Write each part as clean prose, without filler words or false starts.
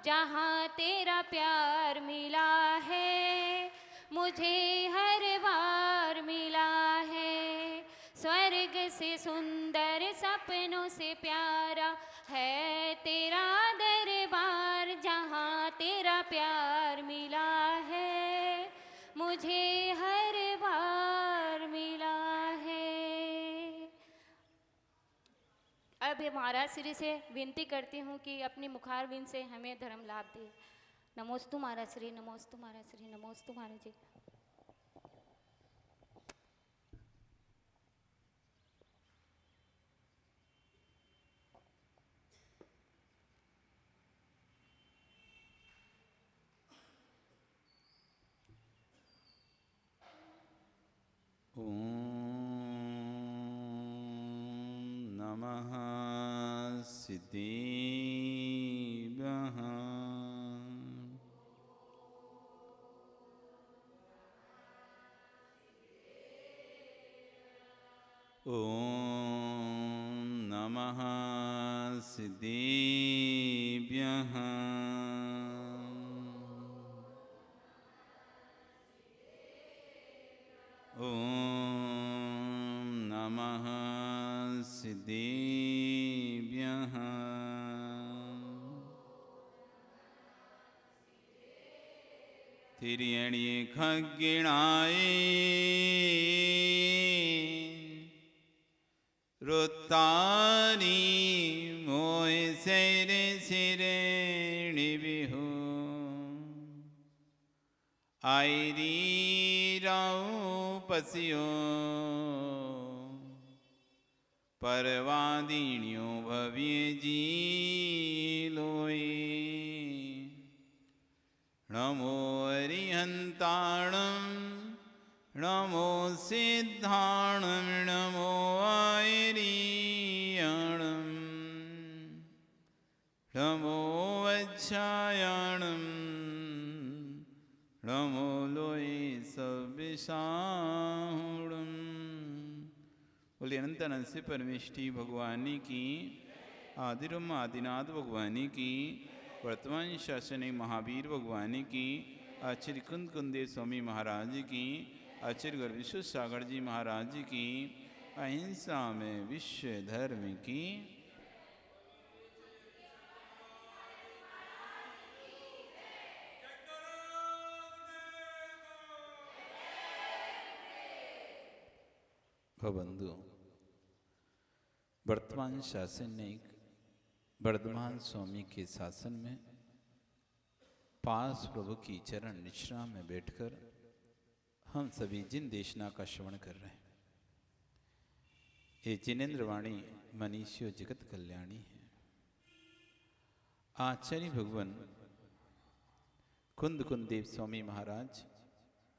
जहाँ तेरा प्यार मिला है, मुझे हर बार मिला है। स्वर्ग से सुंदर सपनों से प्यारा है तेरा दरबार, जहाँ तेरा प्यार मिला है, मुझे हर बार मिला है। अब महाराज श्री से विनती करती हूँ कि अपनी मुखारविंद से हमें धर्म लाभ दे। नमोस्तु महाराज श्री, नमोस्तु महाराज श्री, नमोस्तु महाराज जी। नमः सिद्धिभ्यः। नमः सिद्धिभ्यः। नमः सिद्धिभ्यः। तिर्यणि खग्गिणाय रुत्तानि मोयसैरे सिरेणि बिहु आयरी राउ पसियो परवादिन्यो भव्य जीलोई। नमो अरिहंताणं नमो सिद्धाणं नमो आयरीयणं नमो वज्रायणं नमो लोये सविशाहुणं। बोलिए अनंत अनंत से परमेष्टि भगवानी की, आदिरम आदिनाथ भगवानी की, वर्तमान शासनिक महावीर भगवानी की, आचार्य कुंद कुंदेव स्वामी महाराज की, आचार्य गुरु विश्व सागर जी महाराज की, अहिंसा में विश्व धर्म की। बंधु, वर्तमान शासनिक वर्धमान स्वामी के शासन में पास प्रभु की चरण निश्रा में बैठकर हम सभी जिन देशना का श्रवण कर रहे हैं, ये जिनेन्द्र वाणी मनीषियो जगत कल्याणी है। आचार्य भगवान कुंद कुंदेव स्वामी महाराज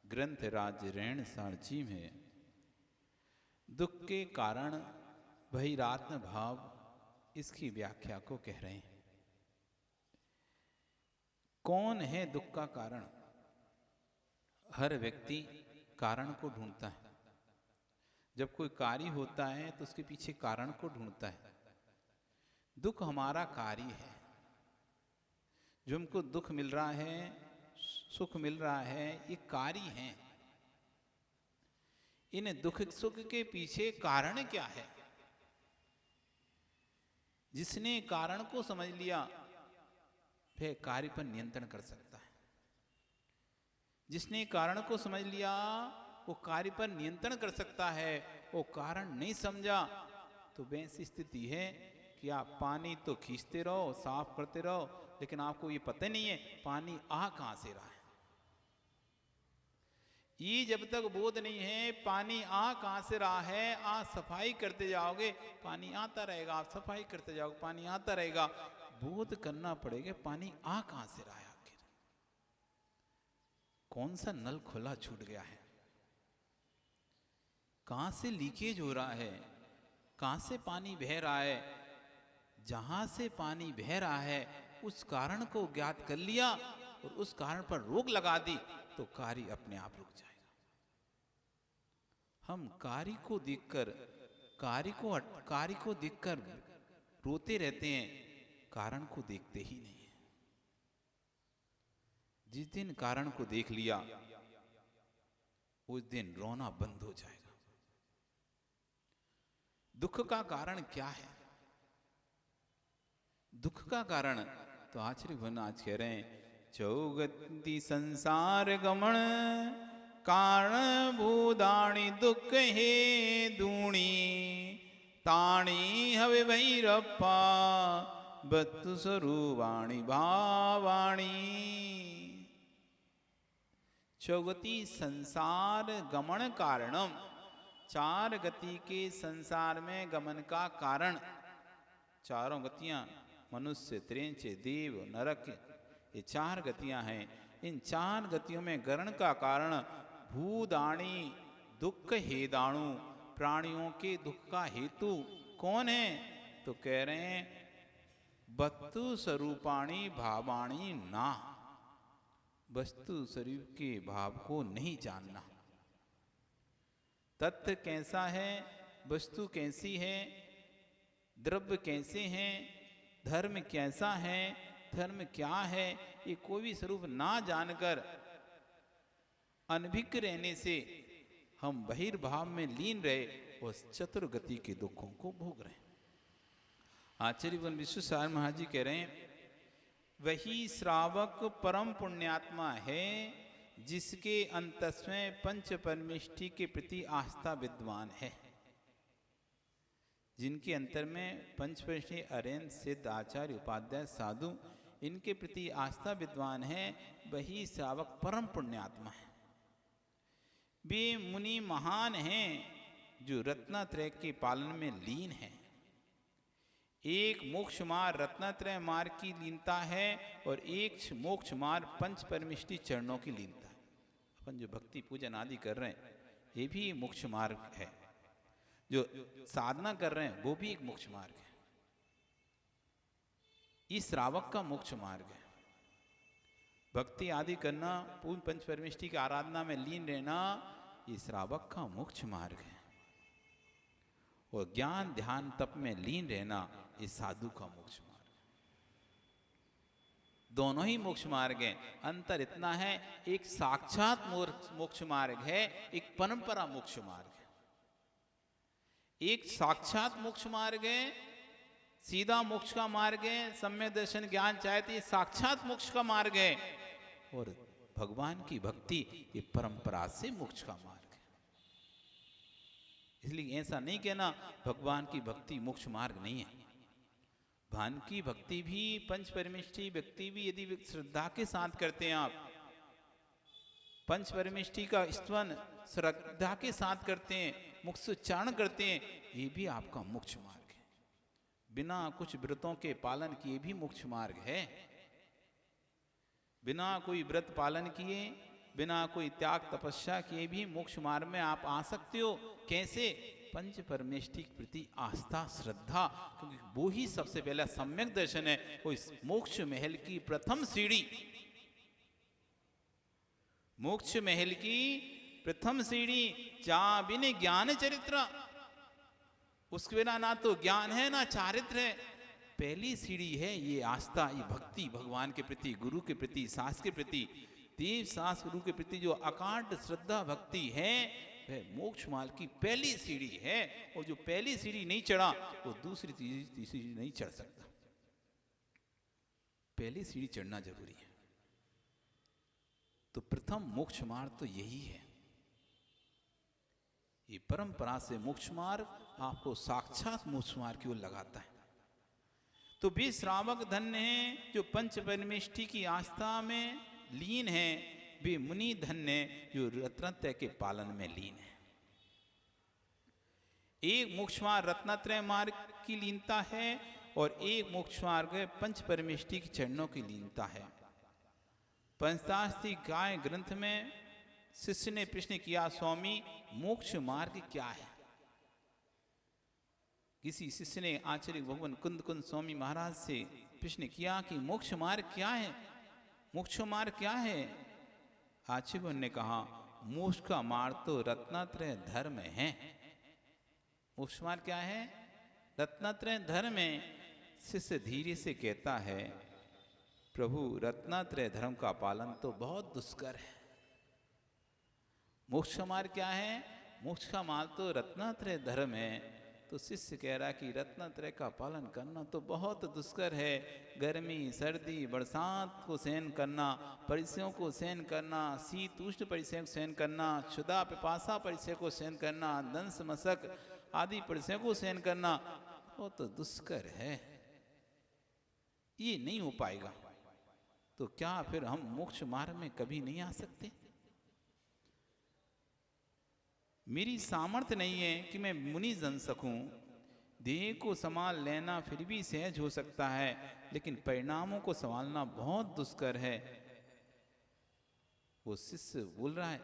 ग्रंथ राज रैण सारजी में दुख के कारण बहिरात्म भाव इसकी व्याख्या को कह रहे हैं। कौन है दुख का कारण? हर व्यक्ति कारण को ढूंढता है। जब कोई कार्य होता है तो उसके पीछे कारण को ढूंढता है। दुख हमारा कार्य है। जो हमको दुख मिल रहा है, सुख मिल रहा है, ये कार्य है। इन दुख सुख के पीछे कारण क्या है? जिसने कारण को समझ लिया वह कार्य पर नियंत्रण कर सकता है। जिसने कारण को समझ लिया वो कार्य पर नियंत्रण कर सकता है। वो कारण नहीं समझा तो वैसी स्थिति है कि आप पानी तो खींचते रहो, साफ करते रहो, लेकिन आपको ये पता नहीं है पानी आ कहां से रहा है। ये जब तक बोध नहीं है पानी आ कहां से रहा है, आप सफाई करते जाओगे पानी आता रहेगा, आप सफाई करते जाओगे पानी आता रहेगा। बोध करना पड़ेगा पानी आ कहां से रहा है, आखिर कौन सा नल खुला छूट गया है, कहां से लीकेज हो रहा है, कहां से पानी बह रहा है। जहां से पानी बह रहा है उस कारण को ज्ञात कर लिया और उस कारण पर रोक लगा दी तो कार्य अपने आप रुक जाएगा। हम कार्य को देखकर रोते रहते हैं, कारण को देखते ही नहीं है। जिस दिन कारण को देख लिया उस दिन रोना बंद हो जाएगा। दुख का कारण क्या है? दुख का कारण तो आचार्य भगवान आज कह रहे हैं, चौगति संसार गमन कारण भूदाणी दुख हे दूणी ताणी हवे भैरप्पा बत्तु स्वरूपाणी भावाणी। चौगति संसार गमन कारणम, चार गति के संसार में गमन का कारण, चारों गतियां मनुष्य, त्रेंच, देव, नरक, ये चार गतियां हैं। इन चार गतियों में गरण का कारण भूदाणी दुख हेदाणु, प्राणियों के दुख का हेतु कौन है? तो कह रहे हैं वस्तु स्वरूपाणी भावाणी ना, वस्तु स्वरूप के भाव को नहीं जानना। तत्व कैसा है, वस्तु कैसी है, द्रव्य कैसे हैं, धर्म कैसा है, धर्म क्या है, ये कोई भी स्वरूप ना जानकर अनभिज्ञ रहने से हम बहिर्भाव में लीन रहे और चतुर्गति के दुखों को भोग रहे हैं। आचार्य वन विश्वसार महाराज जी कह रहे हैं, वही श्रावक परम पुण्यात्मा है जिसके अंतस्में पंच परमेष्टि के प्रति आस्था विद्वान है। जिनके अंतर में पंच परमेष्टि अरेन सिद्ध आचार्य उपाध्याय साधु इनके प्रति आस्था विद्वान है, वही श्रावक परम पुण्यात्मा है। वे मुनि महान हैं जो रत्नत्रय के पालन में लीन हैं। एक मोक्ष मार्ग रत्नत्रय मार्ग की लीनता है और एक मोक्ष मार्ग पंच परमेष्टि चरणों की लीनता है। अपन जो भक्ति पूजन आदि कर रहे हैं ये भी मोक्ष मार्ग है, जो साधना कर रहे हैं वो भी एक मोक्ष मार्ग है। इस श्रावक का मोक्ष मार्ग है। भक्ति आदि करना, पूर्ण पंच परमेष्टि की आराधना में लीन रहना, ये श्रावक का मोक्ष मार्ग है। और ज्ञान ध्यान तप में लीन रहना, ये साधु का मोक्ष मार्ग। दोनों ही मोक्ष मार्ग हैं। अंतर इतना है, एक साक्षात मोक्ष मार्ग है, एक परंपरा मोक्ष मार्ग है। एक साक्षात मोक्ष मार्ग है, सीधा मोक्ष का मार्ग है, सम्यक दर्शन ज्ञान चाहते, ये साक्षात मोक्ष का मार्ग है। और भगवान की भक्ति ये परंपरा से मोक्ष का मार्ग है। इसलिए ऐसा नहीं कहना भगवान की भक्ति मोक्ष मार्ग नहीं है। भगवान की भक्ति भी, पंच परमेष्टि भक्ति भी यदि श्रद्धा के साथ करते हैं, आप पंच परमेष्टि का स्तवन श्रद्धा के साथ करते हैं, मुख से उच्चारण करते हैं, ये भी आपका मोक्ष मार्ग है। बिना कुछ व्रतों के पालन किए भी मोक्ष मार्ग है। बिना कोई व्रत पालन किए, बिना कोई त्याग तपस्या किए भी मोक्ष मार्ग में आप आ सकते हो। कैसे? पंच परमेष्टि के प्रति आस्था श्रद्धा, क्योंकि वो ही सबसे पहला सम्यक दर्शन है। वो इस मोक्ष महल की प्रथम सीढ़ी, मोक्ष महल की प्रथम सीढ़ी, जा बिन ज्ञान चरित्र, उसके बिना ना तो ज्ञान है ना चारित्र है। पहली सीढ़ी है ये आस्था, ये भक्ति भगवान के प्रति, गुरु के प्रति, शास्त्र के प्रति, देव शास्त्र गुरु के प्रति जो अकाट श्रद्धा भक्ति है, वह मोक्ष मार्ग की पहली सीढ़ी है। और जो पहली सीढ़ी नहीं चढ़ा वो दूसरी तीसरी सीढ़ी नहीं चढ़ सकता। पहली सीढ़ी चढ़ना जरूरी है। तो प्रथम मोक्ष मार्ग तो यही है। ये परंपरा से मोक्ष मार्ग आपको साक्षात मोक्ष मार्ग की ओर लगाता है। तो वे श्रावक धन्य हैं जो पंच परमेष्टि की आस्था में लीन है। वे मुनि धन्य जो रत्नत्रय के पालन में लीन है। एक मोक्ष मार्ग रत्नत्रय मार्ग की लीनता है और एक मोक्ष मार्ग पंच परमेष्टि की चरणों की लीनता है। पंचतास्ति गाय ग्रंथ में शिष्य ने प्रश्न किया, स्वामी मोक्ष मार्ग क्या है? किसी शिष्य ने आचार्य भगवान कुंद कुंद स्वामी महाराज से प्रश्न किया कि मोक्ष मार्ग क्या है, मोक्ष मार्ग क्या है? आचार्य ने कहा, मोक्ष का मार्ग तो रत्नत्रय धर्म है। मोक्ष मार्ग क्या है? रत्नत्रय धर्म है। शिष्य धीरे से कहता है, प्रभु रत्नात्रय धर्म का पालन तो बहुत दुष्कर है। मोक्ष का मार्ग क्या है? मोक्ष का मार्ग तो रत्नात्रय धर्म है। तो शिष्य कह रहा कि रत्नात्रय का पालन करना तो बहुत दुष्कर है। गर्मी, सर्दी, बरसात को सहन करना, परिस्थितियों को सहन करना, शीत उष्ण परिस्थितियों को सहन करना, क्षुधा पिपासा परिस्थितियों को सहन करना, दंश मशक आदि परिस्थितियों को सहन करना, वो तो दुष्कर है, ये नहीं हो पाएगा। तो क्या फिर हम मोक्ष मार्ग में कभी नहीं आ सकते? मेरी सामर्थ्य नहीं है कि मैं मुनि जन सकूं। देह को संभाल लेना फिर भी सहज हो सकता है, लेकिन परिणामों को संभालना बहुत दुष्कर है। वो शिष्य बोल रहा है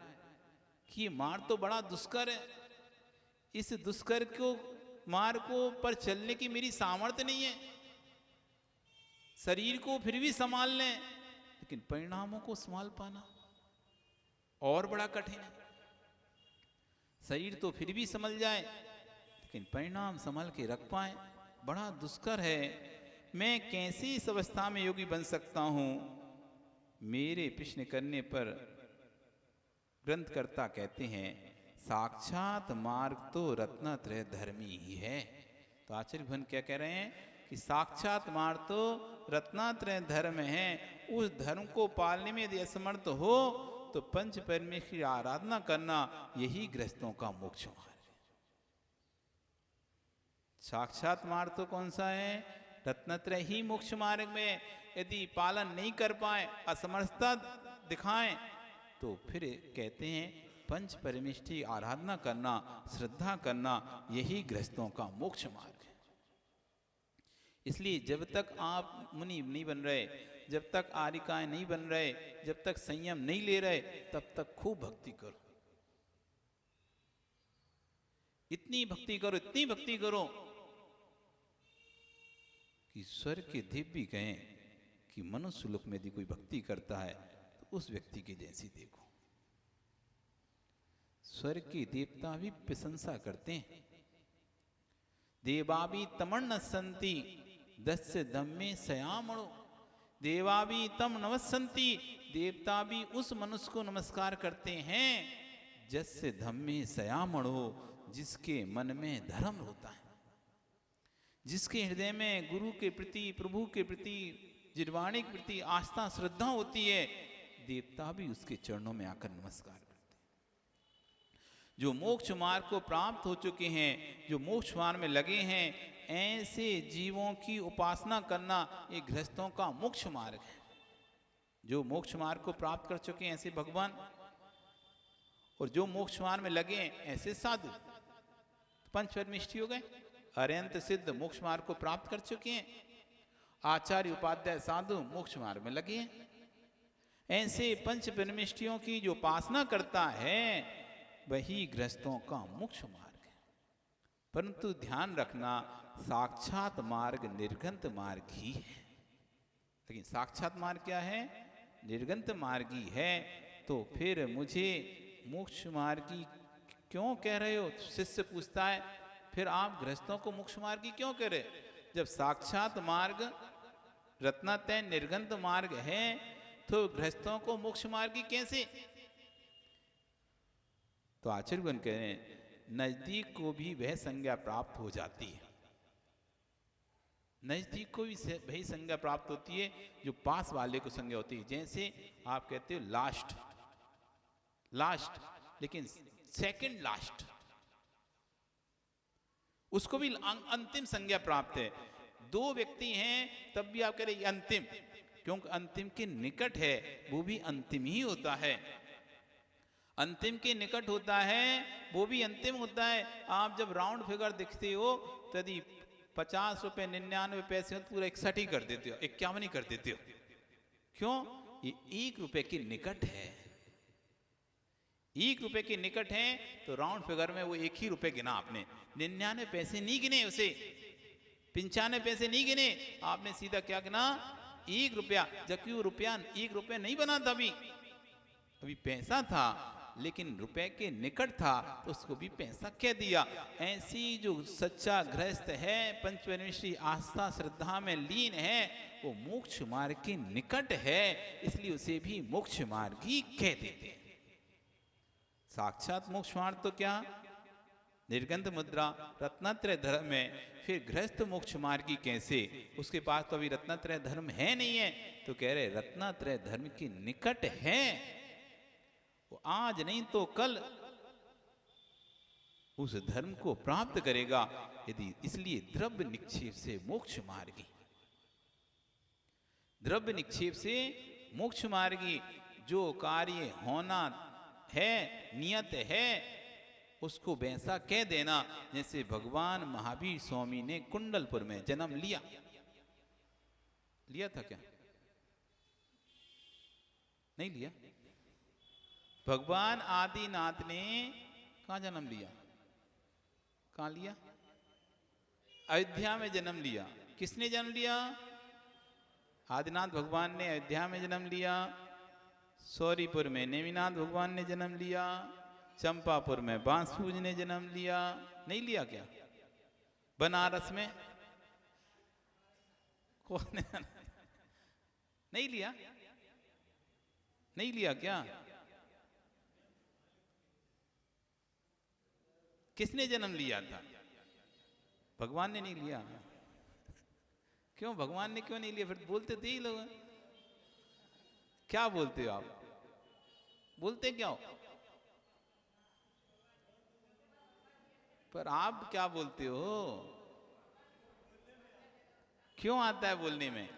कि ये मार्ग तो बड़ा दुष्कर है, इस दुष्कर को मार्ग को पर चलने की मेरी सामर्थ्य नहीं है। शरीर को फिर भी संभाल लें, लेकिन परिणामों को संभाल पाना और बड़ा कठिन है। शरीर तो फिर भी संभल जाए, लेकिन परिणाम संभल के रख पाए, बड़ा दुष्कर है। मैं कैसी इस अवस्था में योगी बन सकता हूं? मेरे प्रश्न करने पर ग्रंथकर्ता कहते हैं साक्षात मार्ग तो रत्नात्रय धर्मी ही है। तो आचार्य भगवान क्या कह रहे हैं कि साक्षात मार्ग तो रत्नात्रय धर्म है। उस धर्म को पालने में यदि असमर्थ हो तो पंच परमेश्वर की आराधना करना यही गृहस्थों का मोक्ष मार्ग है। साक्षात मार्ग तो कौन सा है? रत्नात्रय ही मोक्ष मार्ग में यदि पालन नहीं कर पाए, असमर्थता दिखाएं, तो फिर कहते हैं पंच परमेश्वर की आराधना करना, श्रद्धा करना यही गृहस्थों का मोक्ष मार्ग है। इसलिए जब तक आप मुनि नहीं बन रहे, जब तक आरिकाएं नहीं बन रहे, जब तक संयम नहीं ले रहे, तब तक खूब भक्ति करो, इतनी भक्ति करो, इतनी भक्ति करो कि स्वर्ग के देव भी कहें कि मनुष्य लोक में यदि कोई भक्ति करता है तो उस व्यक्ति के जैसी देखो। स्वर्ग के देवता भी प्रशंसा करते हैं। देवाभी तमन्न संति दस्य धम्मे सयामणो, देवाभी तम नमस्सन्ति, देवता भी उस मनुष्य को नमस्कार करते हैं जस्य धम्मे सयामणो, जिसके मन में धर्म होता है, जिसके हृदय में गुरु के प्रति, प्रभु के प्रति, जिरवाणी के प्रति आस्था श्रद्धा होती है, देवता भी उसके चरणों में आकर नमस्कार करते हैं। जो मोक्ष मार्ग को प्राप्त हो चुके हैं, जो मोक्ष मार्ग में लगे हैं, ऐसे जीवों की उपासना करना ये गृहस्थों का मोक्ष मार्ग है। जो मोक्ष मार्ग को प्राप्त कर चुके हैं ऐसे भगवान, और जो मोक्ष मार्ग में लगे हैं ऐसे साधु, पंच परमेष्ठी हो गए, अरहंत सिद्ध मोक्ष मार्ग को प्राप्त कर चुके हैं। आचार्य उपाध्याय साधु मोक्ष मार्ग में लगे हैं। ऐसे पंच परमेष्ठियों की जो उपासना करता है वही गृहस्थों का मोक्ष मार्ग है। परंतु ध्यान रखना, साक्षात मार्ग निर्गंत मार्ग ही है। लेकिन साक्षात मार्ग क्या है? निर्गंत मार्ग ही है। तो फिर मुझे मोक्ष मार्गी क्यों कह रहे हो? शिष्य पूछता है, फिर आप गृहस्थों को मोक्ष मार्गी क्यों कह रहे? जब साक्षात मार्ग रत्नात्रय निर्गंत मार्ग है तो गृहस्थों को मोक्ष मार्गी कैसे? तो आचार्यगण कह रहे हैं नजदीक को भी वह संज्ञा प्राप्त हो जाती है, नजदीक को भी वही संज्ञा प्राप्त होती है जो पास वाले को संज्ञा होती है। जैसे आप कहते हो लास्ट लास्ट, लेकिन सेकंड लास्ट, उसको भी अंतिम संज्ञा प्राप्त है। दो व्यक्ति हैं तब भी आप कह रहे अंतिम, क्योंकि अंतिम के निकट है, वो भी अंतिम ही होता है। अंतिम के निकट होता है वो भी अंतिम होता है। आप जब राउंड फिगर दिखते हो तो यदि 50 रुपए 99 पैसे हो तो पूरा 61 ही कर देते हो, 51 ही कर देते हो। क्यों? ये 1 रुपए के निकट है, 1 रुपए के निकट है तो राउंड फिगर में वो 1 ही रुपए गिना आपने, 99 पैसे नहीं गिने, उसे 95 पैसे नहीं गिने, आपने सीधा क्या गिना? 1 रुपया। जबकि वो रुपया 1 रुपया नहीं बना था, अभी पैसा था, लेकिन रुपए के निकट था तो उसको भी पैसा कह दिया। ऐसी जो सच्चा गृहस्थ है, पंचपरमेष्ठी आस्था श्रद्धा में लीन है, वो मोक्ष मार्ग के निकट है, इसलिए उसे भी मोक्ष मार्गी कह देते हैं। साक्षात मोक्ष मार्ग तो क्या, निर्गंध मुद्रा रत्नात्रय धर्म है, फिर गृहस्थ मोक्ष मार्गी कैसे? उसके पास तो अभी रत्नात्रय धर्म है नहीं है, तो कह रहे रत्नात्रय धर्म के निकट है, वो आज नहीं तो कल उस धर्म को प्राप्त करेगा। यदि इसलिए द्रव्य निक्षेप से मोक्ष मार्गी, द्रव्य निक्षेप से मोक्ष मार्गी, जो कार्य होना है, नियत है, उसको वैसा कह देना। जैसे भगवान महावीर स्वामी ने कुंडलपुर में जन्म लिया, लिया था क्या? नहीं लिया। भगवान आदिनाथ ने कहां जन्म लिया? कहां लिया? अयोध्या में जन्म लिया। किसने जन्म लिया? आदिनाथ भगवान ने अयोध्या में जन्म लिया। सौरीपुर में नेमिनाथ भगवान ने जन्म लिया। चंपापुर में बांसपूज ने जन्म लिया। नहीं लिया क्या? बनारस में कौन है? नहीं लिया? नहीं लिया क्या? किसने जन्म लिया था? भगवान ने नहीं लिया। क्यों भगवान ने क्यों नहीं लिया? फिर बोलते थे ही लोग। क्या बोलते हो आप? बोलते क्या हो? पर आप क्या बोलते हो? क्यों आता है बोलने में?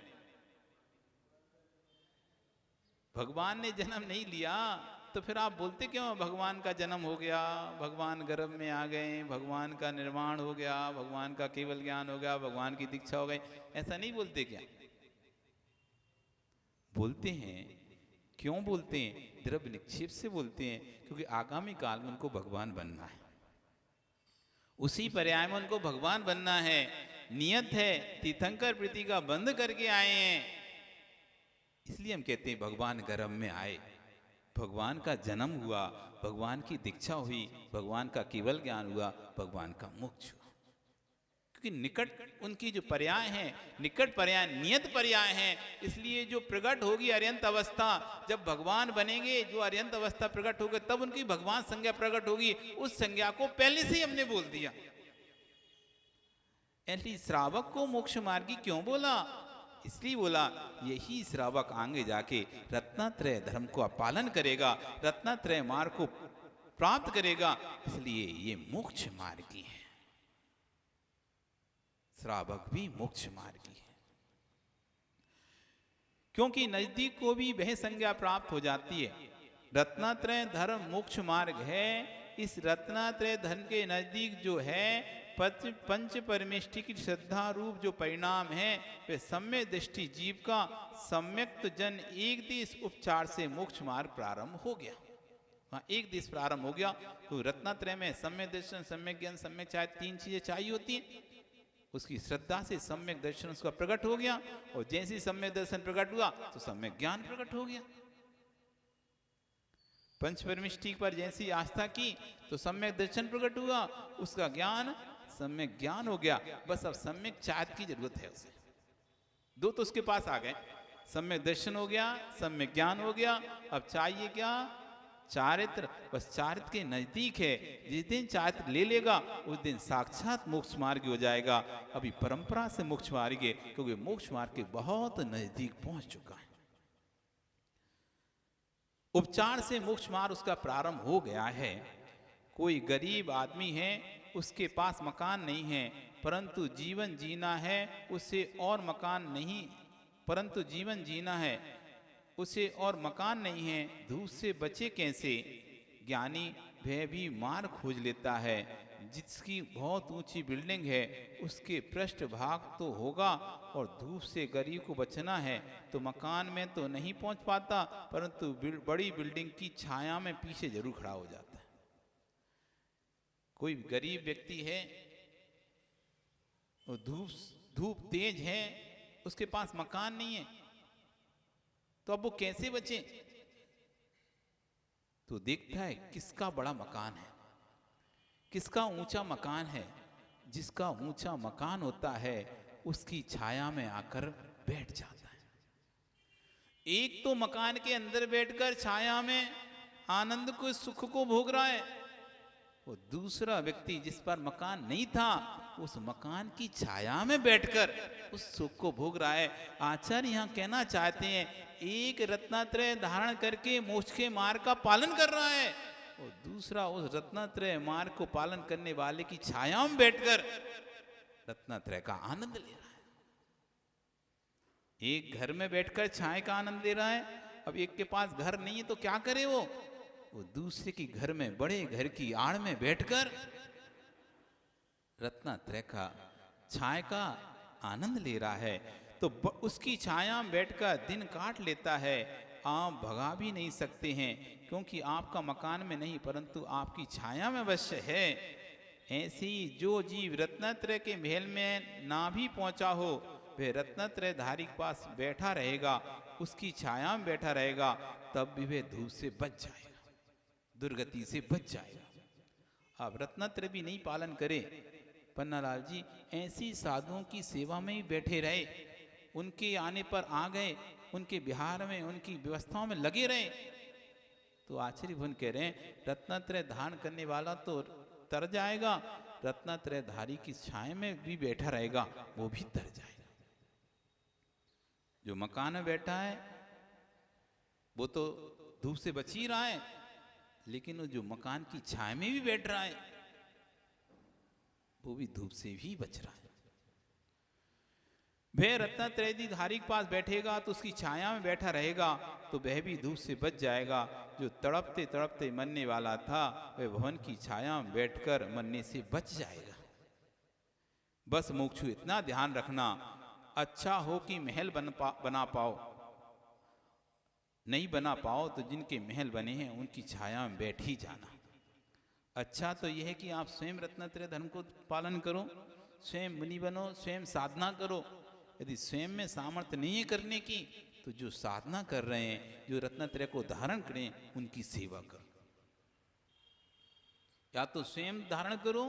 भगवान ने जन्म नहीं लिया तो फिर आप बोलते क्यों? भगवान का जन्म हो गया, भगवान गर्भ में आ गए, भगवान का निर्माण हो गया, भगवान का केवल ज्ञान हो गया, भगवान की दीक्षा हो गई, ऐसा नहीं बोलते क्या? बोलते हैं। क्यों बोलते हैं? द्रव्य निक्षेप से बोलते हैं, क्योंकि आगामी काल में उनको भगवान बनना है, उसी पर्याय में उनको भगवान बनना है, नियत है। तीर्थंकर प्रीति का बंध करके आए हैं, इसलिए हम कहते हैं भगवान गर्भ में आए, भगवान का जन्म हुआ, भगवान की दीक्षा हुई, भगवान का केवल ज्ञान हुआ, भगवान का मोक्ष हुआ। क्योंकि निकट उनकी जो पर्याय हैं, निकट पर्याय, नियत पर्याय हैं, इसलिए जो प्रकट होगी अर्यंत अवस्था, जब भगवान बनेंगे, जो अर्यंत अवस्था प्रकट होगी, तब उनकी भगवान संज्ञा प्रकट होगी। उस संज्ञा को पहले से ही हमने बोल दिया। ऐसी श्रावक को मोक्ष मार्गी क्यों बोला? इसलिए बोला यही श्रावक आगे जाके रत्नात्रय धर्म को पालन करेगा, रत्नात्रय मार्ग को प्राप्त करेगा, इसलिए ये मोक्ष मार्गी है। श्रावक भी मोक्ष मार्गी है, क्योंकि नजदीक को भी वह संज्ञा प्राप्त हो जाती है। रत्नात्रय धर्म मोक्ष मार्ग है। इस रत्नात्रय धर्म के नजदीक जो है पंच परमेष्ठी की श्रद्धा रूप जो परिणाम है, वे सम्यक दृष्टि जीव का सम्यक्त जन एक देश उपचार से मोक्ष मार्ग प्रारंभ हो गया। वहां एक देश प्रारंभ हो गया। तो रत्नात्रय में सम्यक दर्शन, सम्यक ज्ञान, सम्यक चाहे, तीन चीजें चाहिए होती हैं। उसकी श्रद्धा से सम्यक दर्शन उसका प्रकट हो गया, और जैसे ही सम्यक दर्शन प्रकट हुआ तो सम्यक ज्ञान प्रकट हो गया। पंच परमेष्ठी पर जैसी आस्था की तो सम्यक दर्शन प्रकट हुआ, उसका ज्ञान सम्यक ज्ञान हो गया। बस अब सम्यक चारित्र की जरूरत है उसे। दो तो उसके पास आ गए, सम्यक दर्शन हो गया, सम्यक ज्ञान हो गया, अब चाहिए क्या? चारित्र। बस चारित्र के नजदीक है। जिस दिन चारित्र ले लेगा उस दिन साक्षात मोक्ष मार्ग हो जाएगा। अभी परंपरा से मोक्ष मार्ग है, क्योंकि मोक्ष मार्ग के बहुत नजदीक पहुंच चुका है। उपचार से मोक्ष मार्ग उसका प्रारंभ हो गया है। कोई गरीब आदमी है, उसके पास मकान नहीं है, परंतु जीवन जीना है, उसे और मकान नहीं, परंतु जीवन जीना है, उसे और मकान नहीं है, धूप से बचे कैसे? ज्ञानी वह भी मार्ग खोज लेता है। जिसकी बहुत ऊंची बिल्डिंग है उसके पृष्ठ भाग तो होगा, और धूप से गरीब को बचना है तो मकान में तो नहीं पहुंच पाता, परंतु बड़ी बिल्डिंग की छाया में पीछे जरूर खड़ा हो जाता है। कोई गरीब व्यक्ति है, वो धूप तेज है, उसके पास मकान नहीं है, तो अब वो कैसे बचे? तो देखता है किसका बड़ा मकान है, किसका ऊंचा मकान है। जिसका ऊंचा मकान होता है उसकी छाया में आकर बैठ जाता है। एक तो मकान के अंदर बैठकर छाया में आनंद को, सुख को भोग रहा है, वो दूसरा व्यक्ति जिस पर मकान नहीं था उस मकान की छाया में बैठकर उस सुख को भोग रहा है। आचार्य यहाँ कहना चाहते हैं एक रत्नात्रय धारण करके मोक्ष के मार्ग का पालन कर रहा है और दूसरा उस रत्नात्रय मार्ग को पालन करने वाले की छाया में बैठकर रत्नात्रय का आनंद ले रहा है। एक घर में बैठकर छाया का आनंद ले रहा है, अब एक के पास घर नहीं है तो क्या करे वो दूसरे की घर में, बड़े घर की आड़ में बैठकर रत्नात्रय का छाया का आनंद ले रहा है। तो उसकी छाया में बैठकर दिन काट लेता है। आप भगा भी नहीं सकते हैं क्योंकि आपका मकान में नहीं परंतु आपकी छाया में अवश्य है। ऐसे ही जो जीव रत्नात्रय के महल में ना भी पहुंचा हो वह रत्नात्रय धारी के पास बैठा रहेगा, उसकी छाया में बैठा रहेगा, तब भी वह धूप से बच जाएगा, दुर्गति से बच जाएगा। अब रत्नात्रय भी नहीं पालन करे, पन्नालाल जी ऐसी साधुओं की सेवा में ही बैठे रहे, उनके आने पर आ गए, उनके बिहार में उनकी व्यवस्थाओं में लगे रहे, तो आचार्य भुवन कह रहे हैं रत्नात्रय धारण करने वाला तो तर जाएगा, रत्नात्रय धारी की छाया में भी बैठा रहेगा वो भी तर जाएगा। जो मकान में बैठा है वो तो धूप से बच ही रहा है, लेकिन वो जो मकान की छाया में भी बैठ रहा है वो भी धूप से भी बच रहा है। वह रत्नात्रय धारी के पास बैठेगा तो उसकी छाया में बैठा रहेगा तो वह भी धूप से बच जाएगा। जो तड़पते तड़पते मरने वाला था वह भवन की छाया में बैठकर मरने से बच जाएगा। बस मोक्षु इतना ध्यान रखना, अच्छा हो कि महल बना पाओ, नहीं बना पाओ तो जिनके महल बने हैं उनकी छाया में बैठ ही जाना। अच्छा तो यह है कि आप स्वयं रत्नात्रय धर्म को पालन करो, स्वयं मुनि बनो, स्वयं साधना करो। यदि स्वयं में सामर्थ्य नहीं है करने की तो जो साधना कर रहे हैं, जो रत्नात्रय को धारण करें, उनकी सेवा करो। या तो स्वयं धारण करो,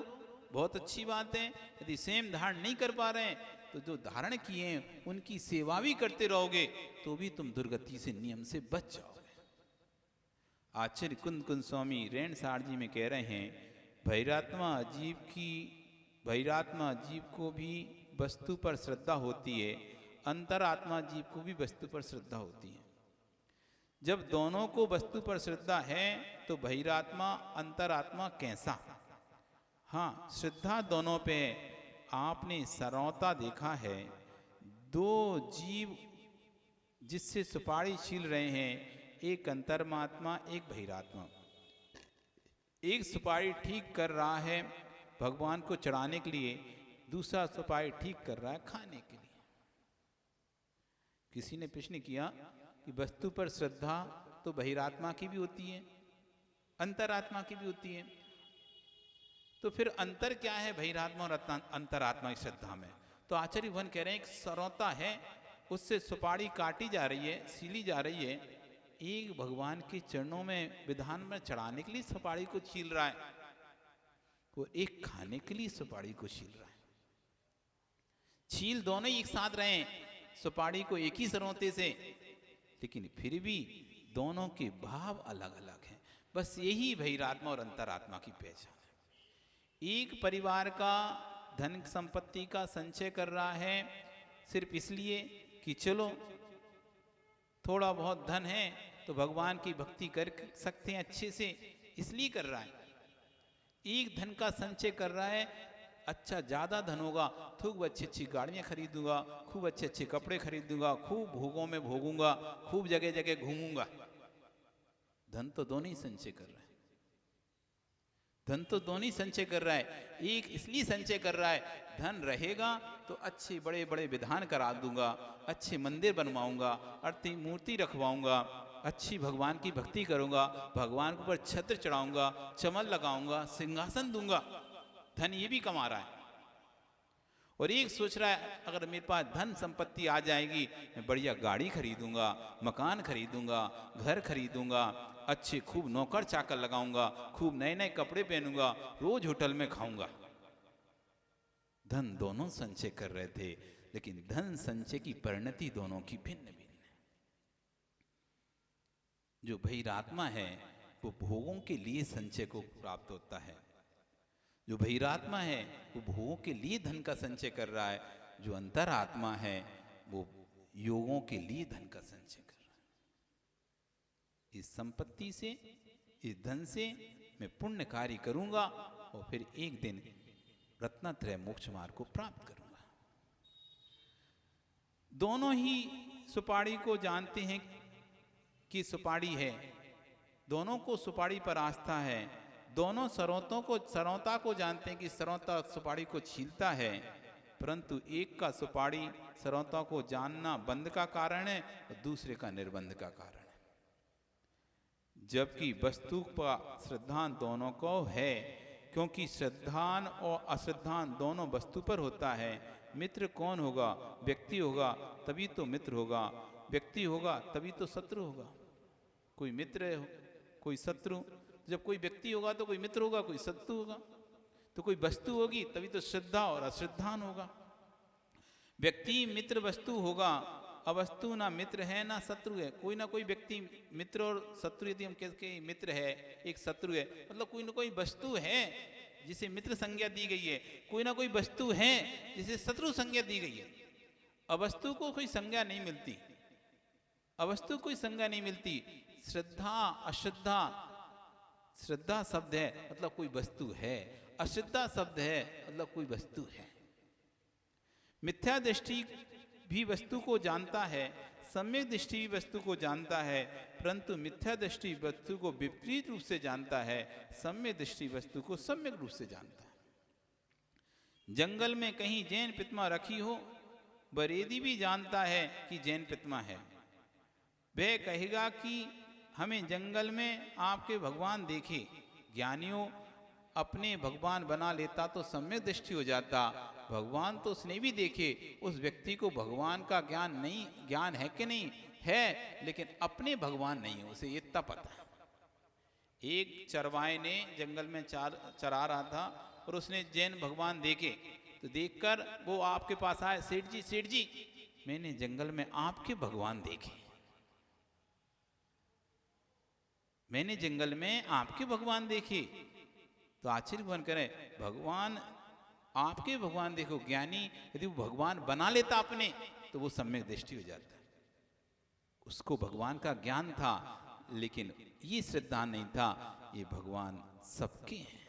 बहुत अच्छी बात है। यदि स्वयं धारण नहीं कर पा रहे हैं तो जो धारण किए हैं उनकी सेवा भी करते रहोगे तो भी तुम दुर्गति से, नियम से बच जाओगे। आचार्य कुंद कुंद स्वामी रेणसार जी में कह रहे हैं भैरात्मा जीव को भी वस्तु पर श्रद्धा होती है, अंतरात्मा जीव को भी वस्तु पर श्रद्धा होती है। जब दोनों को वस्तु पर श्रद्धा है तो भैरात्मा अंतरात्मा कैसा? हाँ, श्रद्धा दोनों पे है। आपने सरौता देखा है, दो जीव जिससे सुपारी छील रहे हैं, एक अंतर्मात्मा एक भैरात्मा। एक सुपारी ठीक कर रहा है भगवान को चढ़ाने के लिए, दूसरा सुपारी ठीक कर रहा है खाने के लिए। किसी ने प्रश्न किया कि वस्तु पर श्रद्धा तो बहिरात्मा की भी होती है, अंतरात्मा की भी होती है, तो फिर अंतर क्या है बहिरात्मा और अंतरात्मा की श्रद्धा में? तो आचार्य भुवन कह रहे हैं एक सरौता है, उससे सुपारी काटी जा रही है, सीली जा रही है, एक भगवान के चरणों में विधान में चढ़ाने के लिए सुपारी को छील रहा है, वो एक खाने के लिए सुपारी को छील रहा है। छील दोनों ही एक साथ रहे हैं सुपारी को एक ही सरौते से, लेकिन फिर भी दोनों के भाव अलग अलग हैं। बस यही बहिरात्मा और अंतरात्मा की पहचान है। एक परिवार का धन संपत्ति का संचय कर रहा है सिर्फ इसलिए कि चलो थोड़ा बहुत धन है तो भगवान की भक्ति कर सकते हैं अच्छे से, इसलिए कर रहा है। एक धन का संचय कर रहा है, अच्छा ज़्यादा धन होगा, खूब अच्छी अच्छी गाड़ियाँ खरीदूंगा, खूब अच्छे अच्छे कपड़े खरीदूंगा, खूब भोगों में भोगूंगा, खूब जगह जगह घूमूंगा। धन तो दोनों ही संचय कर रहा है, धन तो दोनों ही संचय कर रहा है। एक इसलिए संचय कर रहा है, धन रहेगा तो अच्छे बड़े बड़े विधान करा दूंगा, अच्छे मंदिर बनवाऊंगा, अर्थी मूर्ति रखवाऊंगा, अच्छी भगवान की भक्ति करूंगा, भगवान के ऊपर छत्र चढ़ाऊंगा, चमन लगाऊंगा, सिंहासन दूंगा। धन ये भी कमा रहा है। और एक सोच रहा है अगर मेरे पास धन संपत्ति आ जाएगी, मैं बढ़िया गाड़ी खरीदूंगा, मकान खरीदूंगा, घर खरीदूंगा, अच्छे खूब नौकर चाकर लगाऊंगा, खूब नए नए कपड़े पहनूंगा, रोज होटल में खाऊंगा। धन दोनों संचय कर रहे थे, लेकिन धन संचय की परिणति दोनों की भिन्न भिन्न है। जो बहिरात्मा है वो भोगों के लिए संचय को प्राप्त होता है। जो बहिरात्मा है वो भोगों के लिए धन का संचय कर रहा है। जो अंतरात्मा है वो योगों के लिए धन का संचय कर रहा है। इस संपत्ति से, इस धन से मैं पुण्य कार्य करूंगा और फिर एक दिन रत्नत्रय मोक्ष मार्ग को प्राप्त करूंगा। दोनों ही सुपारी को जानते हैं कि सुपारी है, दोनों को सुपारी पर आस्था है, दोनों सरौता को जानते हैं कि सरौता सुपारी को छीलता है, परंतु एक का सुपारी सरौता को जानना बंध का कारण है और दूसरे का निर्बंध का कारण है। जबकि वस्तु का श्रद्धान दोनों को है, क्योंकि श्रद्धान और अश्रद्धान दोनों वस्तु पर होता है। मित्र कौन होगा? व्यक्ति होगा तभी तो मित्र होगा, व्यक्ति होगा तभी तो शत्रु होगा। कोई मित्र है, कोई शत्रु। जब कोई व्यक्ति होगा तो कोई मित्र होगा, कोई शत्रु होगा। तो कोई वस्तु होगी तभी तो श्रद्धा और अश्रद्धान होगा। व्यक्ति मित्र वस्तु होगा, अवस्तु ना मित्र है ना शत्रु है। कोई ना कोई व्यक्ति मित्र और शत्रु, यदि हम कहते मित्र है एक शत्रु है, मतलब कोई ना कोई वस्तु है जिसे मित्र संज्ञा दी गई है, कोई ना कोई वस्तु है जिसे शत्रु संज्ञा दी गई है। अवस्तु को कोई संज्ञा नहीं मिलती, अवस्तु कोई संज्ञा नहीं मिलती। श्रद्धा अश्रद्धा, श्रद्धा शब्द है मतलब कोई वस्तु है, अश्रद्धा शब्द है मतलब कोई वस्तु है। मिथ्या दृष्टि भी वस्तु को जानता है, सम्यक दृष्टि भी वस्तु को जानता है, परंतु मिथ्या दृष्टि वस्तु को विपरीत रूप से जानता है, सम्यक दृष्टि वस्तु को सम्यक रूप से जानता है। जंगल में कहीं जैन प्रतिमा रखी हो, बरेदी भी जानता है कि जैन प्रतिमा है। वह कहेगा कि हमें जंगल में आपके भगवान देखे। ज्ञानियों अपने भगवान बना लेता तो सम्यक दृष्टि हो जाता। भगवान तो उसने भी देखे, उस व्यक्ति को भगवान का ज्ञान है कि नहीं है, लेकिन अपने भगवान नहीं है, उसे इतना पता है। एक चरवाहे ने जंगल में चरा रहा था और उसने जैन भगवान देखे, तो देखकर वो आपके पास आए, सेठ जी मैंने जंगल में आपके भगवान देखे, मैंने जंगल में आपके भगवान देखे। तो आश्चर्य भवन करे, भगवान आपके भगवान देखो। ज्ञानी यदि वो भगवान बना लेता अपने तो वो सम्यक दृष्टि हो जाता। उसको भगवान का ज्ञान था, लेकिन ये श्रद्धा नहीं था, ये भगवान सबके हैं।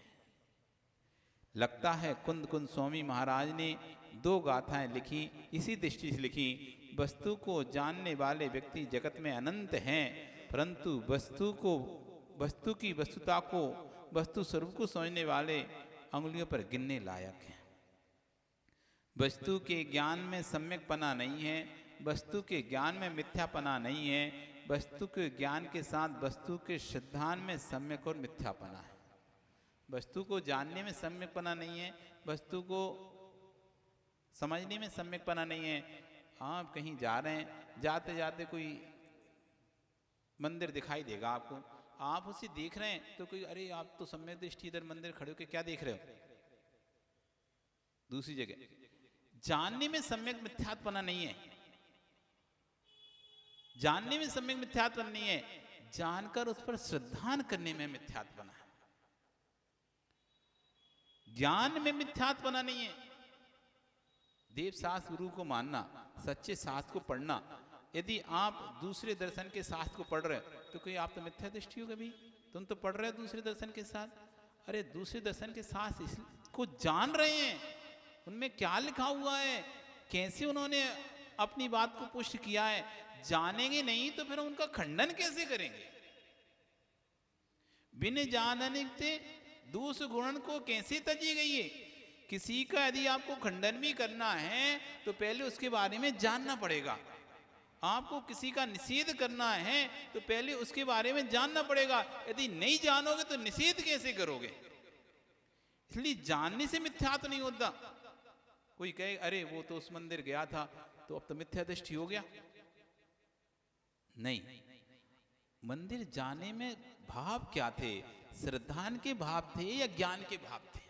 लगता है कुंद स्वामी महाराज ने 2 गाथाएं लिखी, इसी दृष्टि से लिखी। वस्तु को जानने वाले व्यक्ति जगत में अनंत हैं, परंतु वस्तु की वस्तुता को, वस्तु स्वरूप को समझने वाले अंगुलियों पर गिनने लायक हैं। वस्तु के ज्ञान में सम्यकपना नहीं है, वस्तु के ज्ञान में मिथ्यापना नहीं है, वस्तु के ज्ञान के साथ वस्तु के सिद्धांत में सम्यक और मिथ्यापना है। वस्तु को जानने में सम्यकपना नहीं है, वस्तु को समझने में सम्यकपना नहीं है। आप कहीं जा रहे हैं, जाते जाते कोई मंदिर दिखाई देगा आपको, आप उसे देख रहे हैं तो कोई, अरे आप तो सम्यक दृष्टि इधर मंदिर खड़े होकर क्या देख रहे हो दूसरी जगह। जानने में सम्यक मिथ्यात्पना नहीं है, जानने में सम्यक मिथ्यात्पना नहीं है, जानकर उस पर श्रद्धान करने में मिथ्यात्पना है। ज्ञान में मिथ्यात्पना नहीं है। देव शास्त्र गुरु को मानना, सच्चे शास्त्र को पढ़ना। यदि आप दूसरे दर्शन के शास्त्र को पढ़ रहे हो तो कोई आप तो मिथ्या दृष्टि हो, कभी तुम तो पढ़ रहे हो दूसरे दर्शन के साथ। अरे दूसरे दर्शन के शास्त्र इसको जान रहे हैं, उनमें क्या लिखा हुआ है, कैसे उन्होंने अपनी बात को पुष्ट किया है। जानेंगे नहीं तो फिर उनका खंडन कैसे करेंगे। बिन जानने से दोष गुणन को कैसे तजी गई है। किसी का यदि आपको खंडन भी करना है तो पहले उसके बारे में जानना पड़ेगा। आपको किसी का निषेध करना है तो पहले उसके बारे में जानना पड़ेगा। यदि नहीं जानोगे तो निषेध कैसे करोगे। इसलिए जानने से मिथ्यात्व नहीं होता। कोई कहे अरे वो तो उस मंदिर गया था तो अब तो मिथ्या दृष्टि हो गया। नहीं, मंदिर जाने में भाव क्या थे? श्रद्धान के भाव थे या ज्ञान के भाव थे?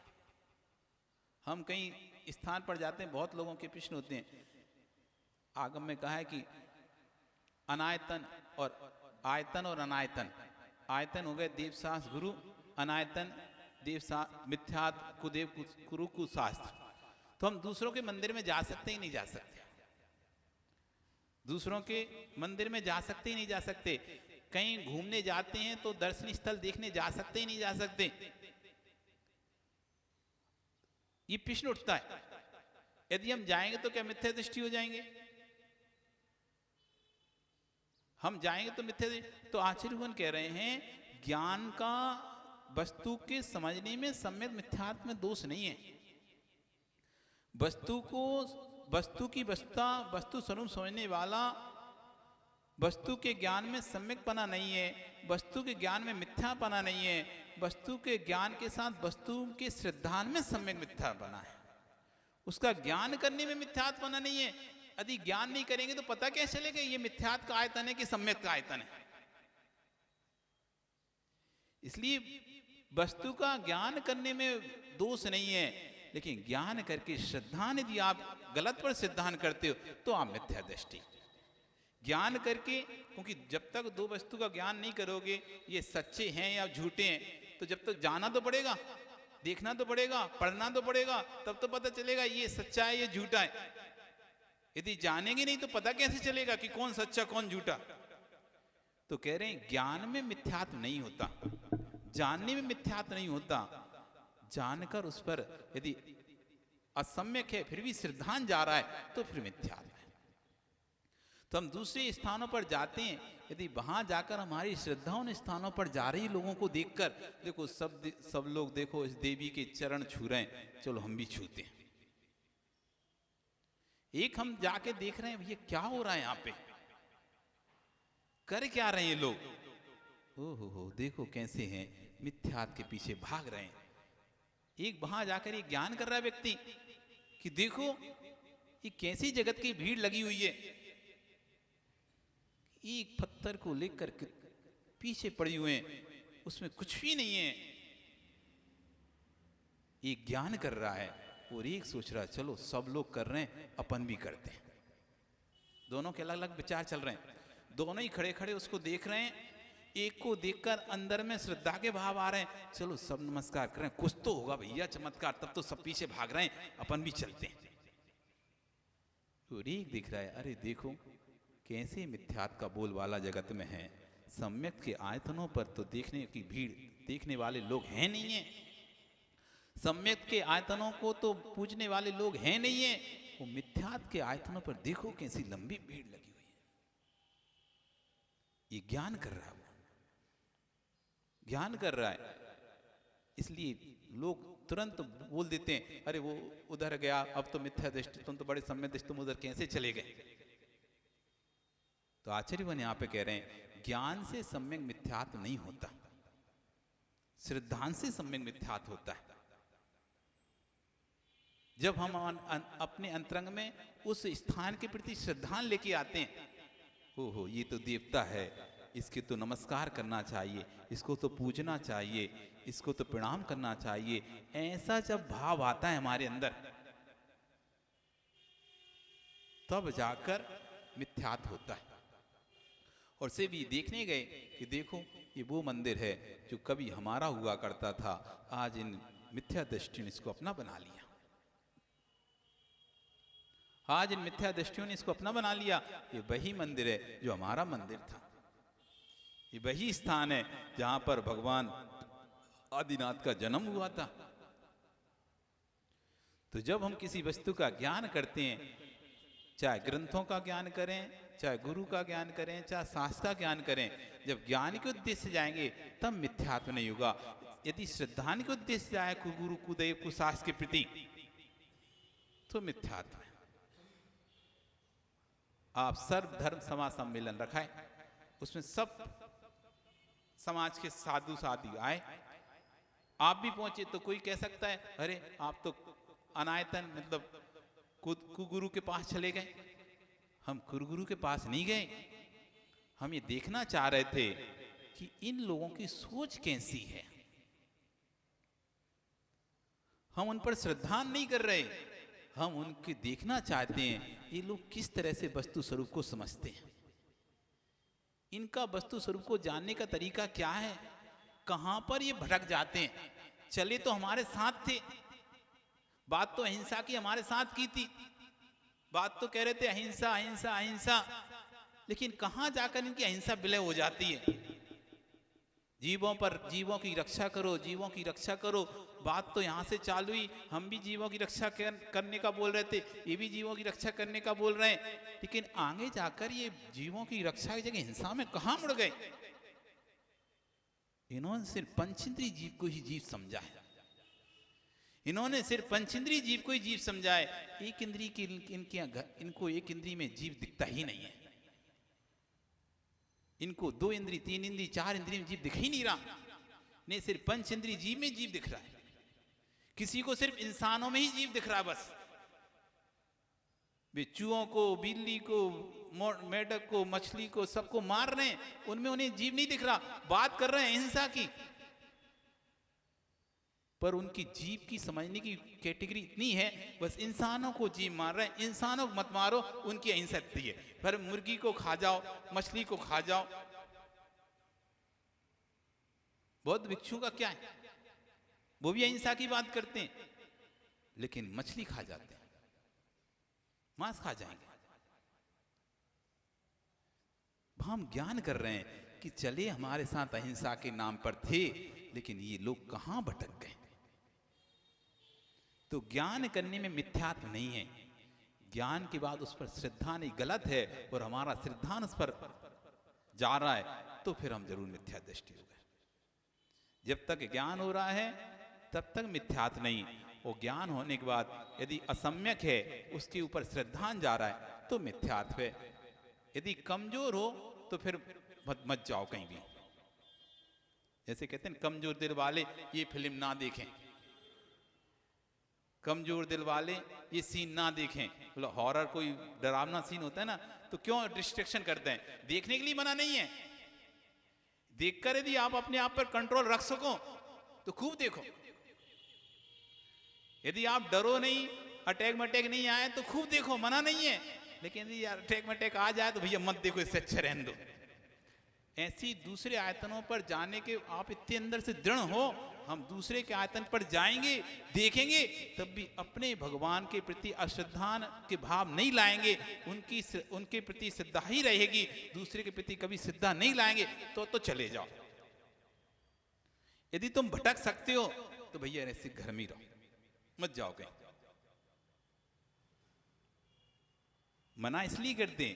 हम कहीं स्थान पर जाते हैं, बहुत लोगों के प्रश्न होते हैं। आगम में कहा है कि अनायतन और आयतन और अनायतन। आयतन हो गए देवशास्त्र गुरु, अनायतन मिथ्यात कुदेव कुरु कुशास्त्र। तो हम दूसरों के मंदिर में जा सकते ही नहीं जा सकते, दूसरों के मंदिर में जा सकते ही नहीं जा सकते। कहीं घूमने जाते हैं तो दर्शनीय स्थल देखने जा सकते ही नहीं जा सकते। ये प्रश्न उठता है, यदि हम जाएंगे तो क्या मिथ्या दृष्टि हो जाएंगे? हम जाएंगे तो मिथ्या दृष्टि। तो आचार्य भगवान कह रहे हैं ज्ञान का वस्तु के समझने में सम्यक मिथ्यात्व में दोष नहीं है। वस्तु की वस्तु स्वरूप समझने वाला वस्तु के ज्ञान में सम्यकपना नहीं है, वस्तु के ज्ञान में मिथ्यापना नहीं है। वस्तु के ज्ञान के साथ वस्तु के श्रद्धान में सम्यक मिथ्यापना है। उसका ज्ञान करने में मिथ्यात्पना नहीं है। यदि ज्ञान नहीं करेंगे तो पता कैसे चलेगा ये मिथ्यात का आयतन है कि सम्यक का आयतन है? इसलिए वस्तु का ज्ञान करने में दोष नहीं है, लेकिन ज्ञान करके श्रद्धान यदि आप गलत पर सिद्धांत करते हो तो आप मिथ्या दृष्टि। ज्ञान करके, क्योंकि जब तक दो वस्तु का ज्ञान नहीं करोगे ये सच्चे हैं या झूठे हैं, तो जब तक जाना तो पड़ेगा, देखना तो पड़ेगा, पढ़ना तो पड़ेगा, तब तो पता चलेगा ये सच्चा है ये झूठा है। यदि जानेंगे नहीं तो पता कैसे चलेगा कि कौन सच्चा कौन झूठा? तो कह रहे हैं ज्ञान में मिथ्यात्व नहीं होता, जानने में मिथ्यात्व नहीं होता। जानकर उस पर यदि असम्यक है फिर भी श्रद्धान जा रहा है तो फिर मिथ्यात्व है। तो हम दूसरे स्थानों पर जाते हैं, यदि वहां जाकर हमारी श्रद्धा उन स्थानों पर जा रही लोगों को देखकर, देखो सब लोग देखो इस देवी के चरण छू रहे हैं, चलो हम भी छूते हैं। एक हम जाके देख रहे हैं ये क्या हो रहा है, यहाँ पे कर क्या रहे हैं लोग? ओहो देखो कैसे हैं, मिथ्यात्व के पीछे भाग रहे हैं। एक वहां जाकर ये ज्ञान कर रहा है व्यक्ति कि देखो ये कैसी जगत की भीड़ लगी हुई है, एक पत्थर को लेकर के पीछे पड़े हुए हैं, उसमें कुछ भी नहीं है। एक ज्ञान कर रहा है और एक सोच रहा है चलो सब लोग कर रहे हैं अपन भी करते हैं। दोनों के अलग अलग विचार चल रहे हैं, दोनों ही खड़े खड़े उसको देख रहे हैं। एक को देखकर अंदर में श्रद्धा के भाव आ रहे हैं, चलो सब नमस्कार करें, कुछ तो होगा भैया चमत्कार, तब तो सब पीछे भाग रहे हैं अपन भी चलते हैं। तो एक दिख रहा है अरे देखो कैसे मिथ्यात्व का बोलबाला जगत में है, सम्यक के आयतनों पर तो देखने की भीड़, देखने वाले लोग हैं नहीं है, सम्यक के आयतनों को तो पूजने वाले लोग हैं नहीं है, वो मिथ्यात्व के आयतनों पर देखो कैसी लंबी भीड़ लगी हुई है। ये ज्ञान कर रहा है, ज्ञान कर रहा है। इसलिए लोग तुरंत बोल देते हैं अरे वो उधर गया अब तो मिथ्या दृष्टि, तुम तो बड़े सम्यक दृष्टि, तुम उधर कैसे चले गए? तो आचार्य वन यहाँ पे कह रहे हैं ज्ञान से सम्यक मिथ्यात्व नहीं होता, श्रद्धान से सम्यक मिथ्यात्व होता है। जब हम अपने अंतरंग में उस स्थान के प्रति श्रद्धान लेके आते हैं, ओहो ये तो देवता है, इसके तो नमस्कार करना चाहिए, इसको तो पूजना चाहिए, इसको तो प्रणाम करना चाहिए, ऐसा जब भाव आता है हमारे अंदर तब जाकर मिथ्यात्व होता है। और से भी देखने गए कि देखो ये वो मंदिर है जो कभी हमारा हुआ करता था, आज इन मिथ्या दृष्टियों ने इसको अपना बना लिया, आज इन मिथ्या दृष्टियों ने इसको अपना बना लिया। ये वही मंदिर है जो हमारा मंदिर था, ये वही स्थान है जहां पर भगवान आदिनाथ का जन्म हुआ था। तो जब हम किसी वस्तु का ज्ञान करते हैं, चाहे ग्रंथों का ज्ञान करें, चाहे गुरु का ज्ञान करें, चाहे शास्त्र का ज्ञान करें, जब ज्ञान के उद्देश्य से जाएंगे तब मिथ्यात्व नहीं होगा। यदि श्रद्धान के उद्देश्य से जाए गुरु कुदेव कुशास्त्र के प्रति तो मिथ्यात्व है। आप सर्व धर्म समाज सम्मेलन रखा है, उसमें सब समाज के साधु साधु आए, आप भी पहुंचे, तो कोई कह सकता है अरे आप तो अनायतन मतलब कुगुरु के पास चले गए। हम कुगुरु के पास नहीं गए, हम ये देखना चाह रहे थे कि इन लोगों की सोच कैसी है। हम उन पर श्रद्धा नहीं कर रहे, हम उनके देखना चाहते हैं ये लोग किस तरह से वस्तु स्वरूप को समझते हैं, इनका वस्तु स्वरूप को जानने का तरीका क्या है, कहां पर ये भटक जाते हैं। चले तो हमारे साथ थे, बात तो अहिंसा की हमारे साथ की थी, बात तो कह रहे थे अहिंसा अहिंसा अहिंसा, लेकिन कहां जाकर इनकी अहिंसा विलय हो जाती है। जीवों की रक्षा करो, जीवों की रक्षा करो, बात तो यहाँ से चालू हुई। हम भी जीवों की रक्षा करने का बोल रहे थे, ये भी जीवों की रक्षा करने का बोल रहे हैं, लेकिन आगे जाकर ये जीवों की रक्षा की जगह हिंसा में कहाँ मुड़ गए। इन्होंने सिर्फ पंचेंद्रीय जीव को ही जीव समझा है, इन्होंने सिर्फ पंचेंद्रीय जीव को ही जीव समझा है। एक इंद्रिय की इनको एक इंद्रिय में जीव दिखता ही नहीं है, इनको 2 इंद्रिय 3 इंद्रिय 4 इंद्रिय में जीव दिख ही नहीं रहा, नहीं सिर्फ पंच इंद्रिय जीव में जीव दिख रहा है। किसी को सिर्फ इंसानों में ही जीव दिख रहा है, बस वे चूहों को, बिल्ली को, मेढक को, मछली को, सबको मार रहे हैं, उनमें उन्हें जीव नहीं दिख रहा। बात कर रहे हैं अहिंसा की, पर उनकी जीव की समझने की कैटेगरी इतनी है, बस इंसानों को जीव मार रहे हैं, इंसानों को मत मारो, उनकी अहिंसा इतनी है। पर मुर्गी को खा जाओ, मछली को खा जाओ, बौद्ध भिक्षु का क्या है, वो भी अहिंसा की बात करते हैं, लेकिन मछली खा जाते हैं, मांस खा जाएंगे। हम ज्ञान कर रहे हैं कि चले हमारे साथ अहिंसा के नाम पर थे, लेकिन ये लोग कहां भटक गए। तो ज्ञान करने में मिथ्यात्व नहीं है, ज्ञान के बाद उस पर श्रद्धा नहीं, गलत है और हमारा श्रद्धा उस पर जा रहा है, तो फिर हम जरूर मिथ्या दृष्टि हो गए। जब तक ज्ञान हो रहा है तब तक मिथ्यात्व नहीं, और ज्ञान होने के बाद यदि असम्यक है, उसके ऊपर श्रद्धा जा रहा है, तो मिथ्यात्व है। यदि कमजोर हो तो फिर मत जाओ कहीं भी। जैसे कहते हैं कमजोर दिल वाले ये फिल्म ना देखें, कमजोर दिल वाले ये सीन ना देखें। मतलब हॉरर कोई डरावना सीन होता है ना, तो क्यों डिस्ट्रैक्शन करते हैं, देखने के लिए मना नहीं है। देखकर यदि आप अपने आप पर कंट्रोल रख सको तो खूब देखो, यदि आप डरो नहीं, अटैक मटैक नहीं आए तो खूब देखो, मना नहीं है। लेकिन यदि अटैक मटैक आ जाए तो भैया मत देखो, इससे अच्छा रहने दो। ऐसी दूसरे आयतनों पर जाने के आप इतने अंदर से दृढ़ हो, हम दूसरे के आयतन पर जाएंगे, देखेंगे, तब भी अपने भगवान के प्रति अश्रद्धा के भाव नहीं लाएंगे, उनके प्रति श्रद्धा ही रहेगी, दूसरे के प्रति कभी श्रद्धा नहीं लाएंगे, तो चले जाओ। यदि तुम भटक सकते हो तो भैया ऐसे घर में रहो, मत जाओ कहीं। मना इसलिए करते हैं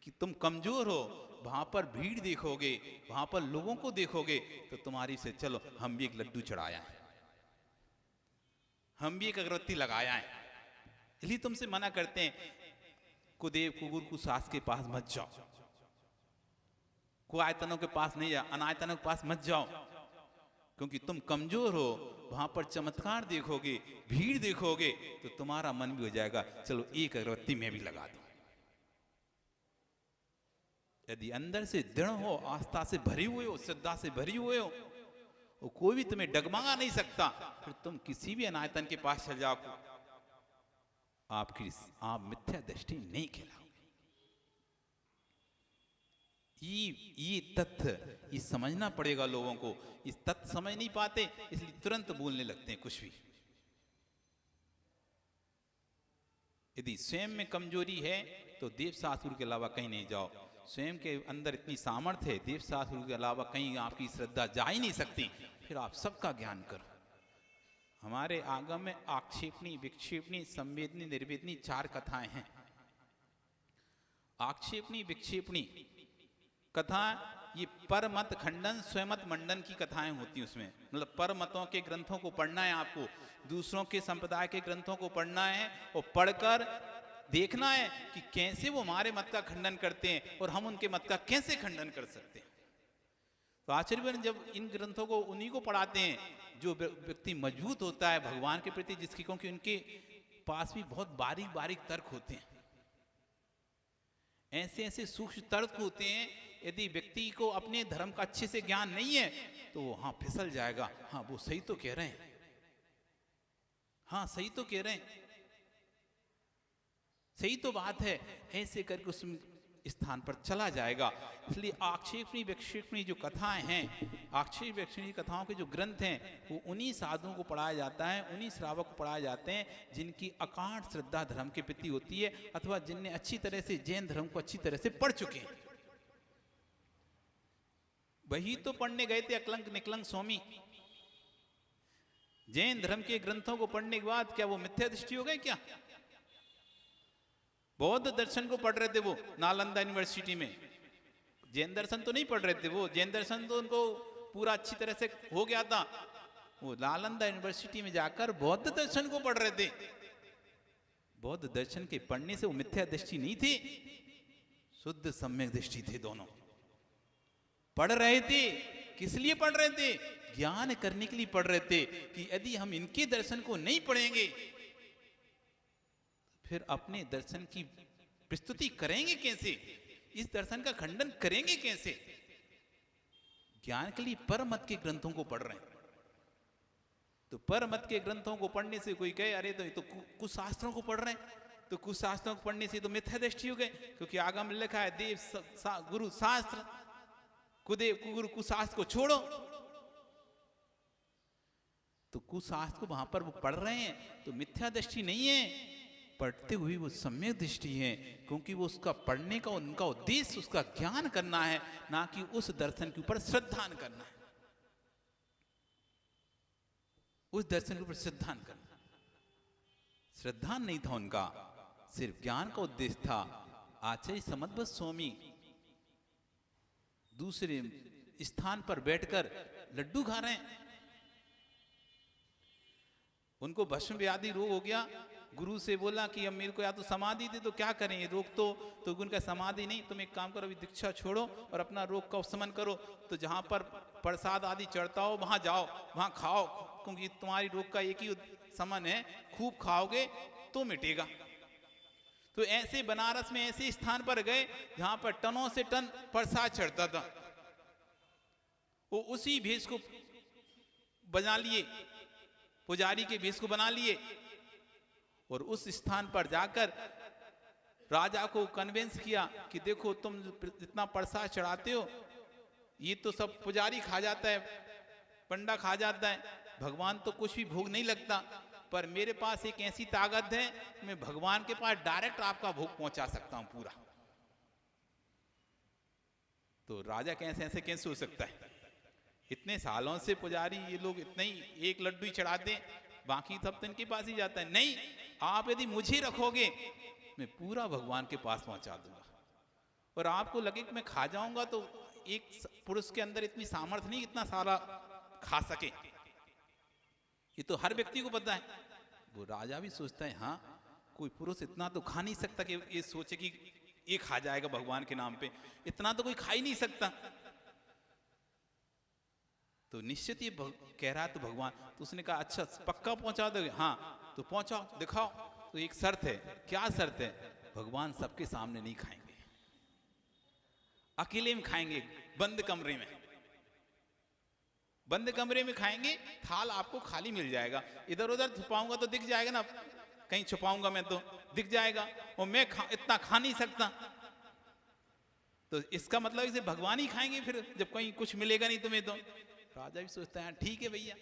कि तुम कमजोर हो, वहां पर भीड़ देखोगे, वहां पर लोगों को देखोगे, तो तुम्हारी से चलो हम भी एक लड्डू चढ़ाया है, हम भी एक अगरबत्ती लगाया है। इसलिए तुमसे मना करते हैं, कुदेव कुगुर कुसास के पास मत जाओ, कुआयतनों के पास नहीं जाओ, अनायतनों के पास मत जाओ, क्योंकि तुम कमजोर हो। वहां पर चमत्कार देखोगे, भीड़ देखोगे, तो तुम्हारा मन भी हो जाएगा चलो एक अगरबत्ती मैं भी लगा दूं। यदि अंदर से दृढ़ हो, आस्था से भरी हुए हो, श्रद्धा से भरी हुए हो, और कोई भी तुम्हें डगमगा नहीं सकता, फिर तुम किसी भी अनायतन के पास चल जाओ, आप मिथ्या दृष्टि नहीं खिलाओगे। ये तथ्य ये समझना पड़ेगा लोगों को। इस तथ्य समझ नहीं पाते, इसलिए तुरंत बोलने लगते हैं कुछ भी। यदि स्वयं में कमजोरी है तो देव शास्त्र के अलावा कहीं नहीं जाओ। स्वयं के अंदर इतनी सामर्थ्य है, देव शास्त्र के अलावा कहीं आपकी श्रद्धा जा ही नहीं सकती। फिर आप सबका ज्ञान करो। हमारे आगम में आक्षेपणी, विक्षेपणी, संवेदनी, निर्वेदनी 4 कथाएं हैं। आक्षेपणी विक्षेपणी कथा ये परमत खंडन स्वयंमत मंडन की कथाएं होती हैं। उसमें मतलब परमतों के ग्रंथों को पढ़ना है, आपको दूसरों के संप्रदाय के ग्रंथों को पढ़ना है और पढ़कर देखना है कि कैसे वो हमारे मत का खंडन करते हैं और हम उनके मत का कैसे खंडन कर सकते हैं। तो आचार्य जब इन ग्रंथों को उन्हीं को पढ़ाते हैं जो व्यक्ति मजबूत होता है भगवान के प्रति, जिसकी क्योंकि उनके पास भी बहुत बारीक बारीक तर्क होते हैं, ऐसे ऐसे सूक्ष्म तर्क होते हैं। यदि व्यक्ति को अपने धर्म का अच्छे से ज्ञान नहीं है तो वो हाँ फिसल जाएगा, हाँ वो सही तो कह रहे हैं, हाँ सही तो कह रहे हैं, सही तो बात है, ऐसे करके उस स्थान पर चला जाएगा। इसलिए आक्षेपणी विक्षेपणी जो कथाएं हैं, आक्षेप विक्षेपणी कथाओं के जो ग्रंथ हैं, वो उन्हीं साधुओं को पढ़ाया जाता है, उन्हीं श्रावक को पढ़ाए जाते हैं जिनकी अकाट श्रद्धा धर्म के प्रति होती है, अथवा जिनने अच्छी तरह से जैन धर्म को अच्छी तरह से पढ़ चुके हैं। वही तो पढ़ने गए थे अकलंक निकलंक स्वामी। जैन धर्म के ग्रंथों को पढ़ने के बाद क्या वो मिथ्या दृष्टि हो गए क्या? बौद्ध दर्शन को पढ़ रहे थे वो नालंदा यूनिवर्सिटी में, जैन दर्शन तो नहीं पढ़ रहे थे वो, जैन दर्शन तो उनको पूरा अच्छी तरह से हो गया था। वो नालंदा यूनिवर्सिटी में जाकर बौद्ध दर्शन को पढ़ रहे थे। बौद्ध दर्शन के पढ़ने से वो मिथ्या दृष्टि नहीं थी, शुद्ध सम्यक दृष्टि थे। दोनों पढ़ रहे थे, किस लिए पढ़ रहे थे? ज्ञान करने के लिए पढ़ रहे थे कि यदि हम इनके दर्शन को नहीं पढ़ेंगे फिर अपने दर्शन की प्रस्तुति करेंगे कैसे, इस दर्शन का खंडन करेंगे कैसे? ज्ञान के लिए परमत के ग्रंथों को पढ़ रहे हैं। तो परमत के ग्रंथों को पढ़ने से कोई कहे अरे तो कुछ शास्त्रों को पढ़ रहे हैं, तो कुछ शास्त्रों को पढ़ने से तो मिथ्या दृष्टि हो गए, क्योंकि आगम में लिखा है देव गुरु शास्त्र कुदेव गुरु कुशास्त्र को छोड़ो। तो कुशास्त्र को वहां पर वो पढ़ रहे हैं तो मिथ्या दृष्टि नहीं है, पढ़ते हुए वो सम्यक दृष्टि है, क्योंकि वो उसका पढ़ने का उनका उद्देश्य उसका ज्ञान करना है, ना कि उस दर्शन के ऊपर श्रद्धान करना है, उस दर्शन के ऊपर श्रद्धान करना। श्रद्धान नहीं था उनका, सिर्फ ज्ञान का उद्देश्य था। आचार्य समद्भव स्वामी दूसरे स्थान पर बैठकर लड्डू खा रहे हैं। उनको भस्म व्याधि रोग हो गया। गुरु से बोला कि अब मेरे को या तो समाधि दे तो क्या करें, ये रोग तो उनका समाधि नहीं, तुम एक काम करो अभी दीक्षा छोड़ो और अपना रोग का उपशमन करो, तो जहां पर प्रसाद आदि चढ़ता हो वहां जाओ, वहां खाओ, क्योंकि तुम्हारी रोग का एक ही समन है, खूब खाओगे तो मिटेगा। तो ऐसे बनारस में ऐसे स्थान पर गए जहां पर टनों से टन प्रसाद चढ़ता था। वो उसी भेष को बना लिए, पुजारी के भेष को बना लिए और उस स्थान पर जाकर राजा को कन्विंस किया कि देखो तुम जितना प्रसाद चढ़ाते हो ये तो सब पुजारी खा जाता है, पंडा खा जाता है, भगवान तो कुछ भी भोग नहीं लगता, पर मेरे पास एक ऐसी ताकत है मैं भगवान के पास डायरेक्ट आपका भोग पहुंचा सकता हूं पूरा। तो राजा कैसे हो सकता है? इतने सालों से पुजारी ये लोग इतने ही एक लड्डू ही चढ़ाते हैं, बाकी सब तो इनके पास ही जाता है। नहीं, आप यदि मुझे रखोगे मैं पूरा भगवान के पास पहुंचा दूंगा, और आपको लगे कि मैं खा जाऊंगा तो एक पुरुष के अंदर इतनी सामर्थ्य नहीं इतना सारा खा सके, ये तो हर व्यक्ति को पता है। वो राजा भी सोचता है हाँ कोई पुरुष इतना तो खा नहीं सकता कि ये सोचे कि ये खा जाएगा भगवान के नाम पे, इतना तो कोई खा ही नहीं सकता। तो निश्चित ये कह रहा है तो भगवान, तो उसने कहा अच्छा पक्का पहुंचा दोगे? हाँ तो पहुंचाओ, दिखाओ। तो एक शर्त है। क्या शर्त है? भगवान सबके सामने नहीं खाएंगे, अकेले में खाएंगे, बंद कमरे में, बंद कमरे में खाएंगे। थाल आपको खाली मिल जाएगा, इधर उधर छुपाऊंगा तो दिख जाएगा ना, कहीं छुपाऊंगा मैं तो दिख जाएगा, और मैं इतना खा नहीं सकता। तो इसका मतलब इसे भगवान ही खाएंगे फिर, जब कहीं कुछ मिलेगा नहीं तुम्हें। तो राजा भी सोचता है ठीक है भैया,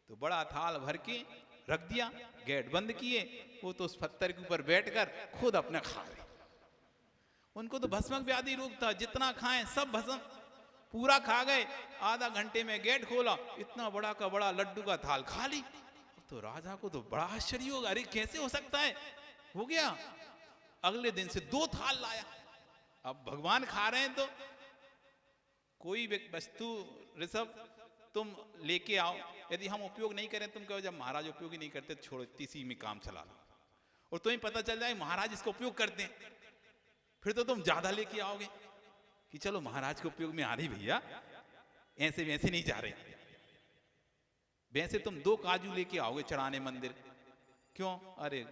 तो बड़ा थाल भर के रख दिया, गेट बंद किए, वो तो उस पत्थर के ऊपर बैठकर खुद अपने खा रहे। उनको तो भस्मक व्याधि रोग था, जितना खाएं सब भस्म पूरा खा गए। आधा घंटे में गेट खोला, इतना बड़ा का बड़ा लड्डू का थाल खाली। तो राजा को तो बड़ा आश्चर्य होगा, अरे कैसे हो सकता है, हो गया। अगले दिन से 2 थाल लाया। अब भगवान खा रहे हैं तो कोई वस्तु ऋषभ तुम लेके आओ, यदि हम उपयोग नहीं करें, तुम कहो जब महाराज उपयोग ही नहीं करते छोड़ो, इसी में काम चला लो, और तुम्हें पता चल जाए महाराज इसका उपयोग करते हैं, फिर तो तुम ज्यादा लेके आओगे कि चलो महाराज के उपयोग में आ रही भैया, ऐसे वैसे नहीं जा रहे। वैसे तुम 2 काजू लेके आओगे चढ़ाने मंदिर, क्यों? अरे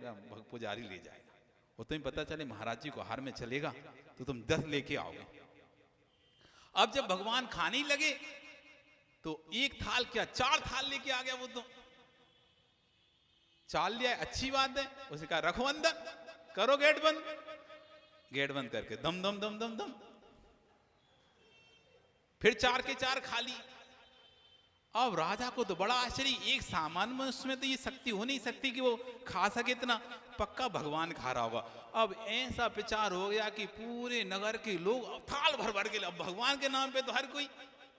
पुजारी ले जाएगा। और तुम्हें पता चले महाराज जी को हार में चलेगा तो तुम 10 लेके आओगे। अब जब भगवान खाने ही लगे तो एक थाल क्या 4 थाल लेके आ गया। वो तो चाल लिया, अच्छी बात है। उसने कहा रखो अंदर, करो गेट बंद। गेट बंद करके दम दम दम दम दम फिर 4 के 4 खाली। अब राजा को तो बड़ा आश्चर्य, एक सामान्य मनुष्य में तो ये शक्ति हो नहीं सकती कि वो खा सके इतना, पक्का भगवान खा रहा होगा। अब ऐसा विचार हो गया कि पूरे नगर के लोग अब थाल भर भर के, अब भगवान के नाम पे तो हर कोई,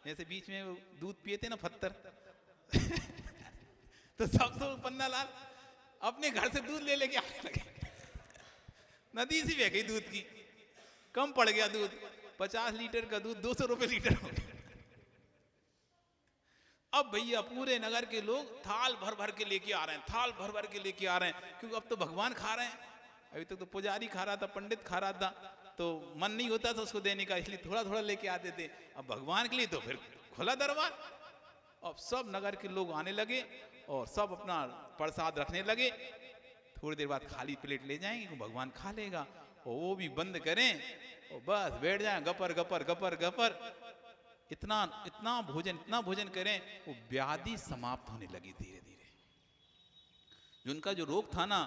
जैसे बीच में वो दूध पिए थे ना पत्थर तो सब तो पन्ना लाल अपने घर से दूध ले लेके आने लगे। नदी सी बह गई दूध की, कम पड़ गया दूध, 50 लीटर का दूध 200 रुपए लीटर हो गया। अब भैया पूरे नगर के लोग थाल भर भर के लेके आ रहे हैं, थाल भर भर के लेके आ रहे हैं, क्योंकि अब तो भगवान खा रहे हैं। अभी तक तो पुजारी खा रहा था, पंडित खा रहा था, तो मन नहीं होता था उसको देने का, इसलिए थोड़ा थोड़ा लेके आते थे। अब भगवान के लिए तो फिर खुला दरबार। अब सब नगर के लोग आने लगे और सब अपना प्रसाद रखने लगे। थोड़ी देर बाद खाली प्लेट ले जाएंगे, भगवान खा लेगा, और वो भी बंद करें और बस बैठ जाए गपर गपर गपर गपर। इतना इतना भोजन करें, वो व्याधि समाप्त होने लगी धीरे धीरे। जो उनका जो रोग था ना,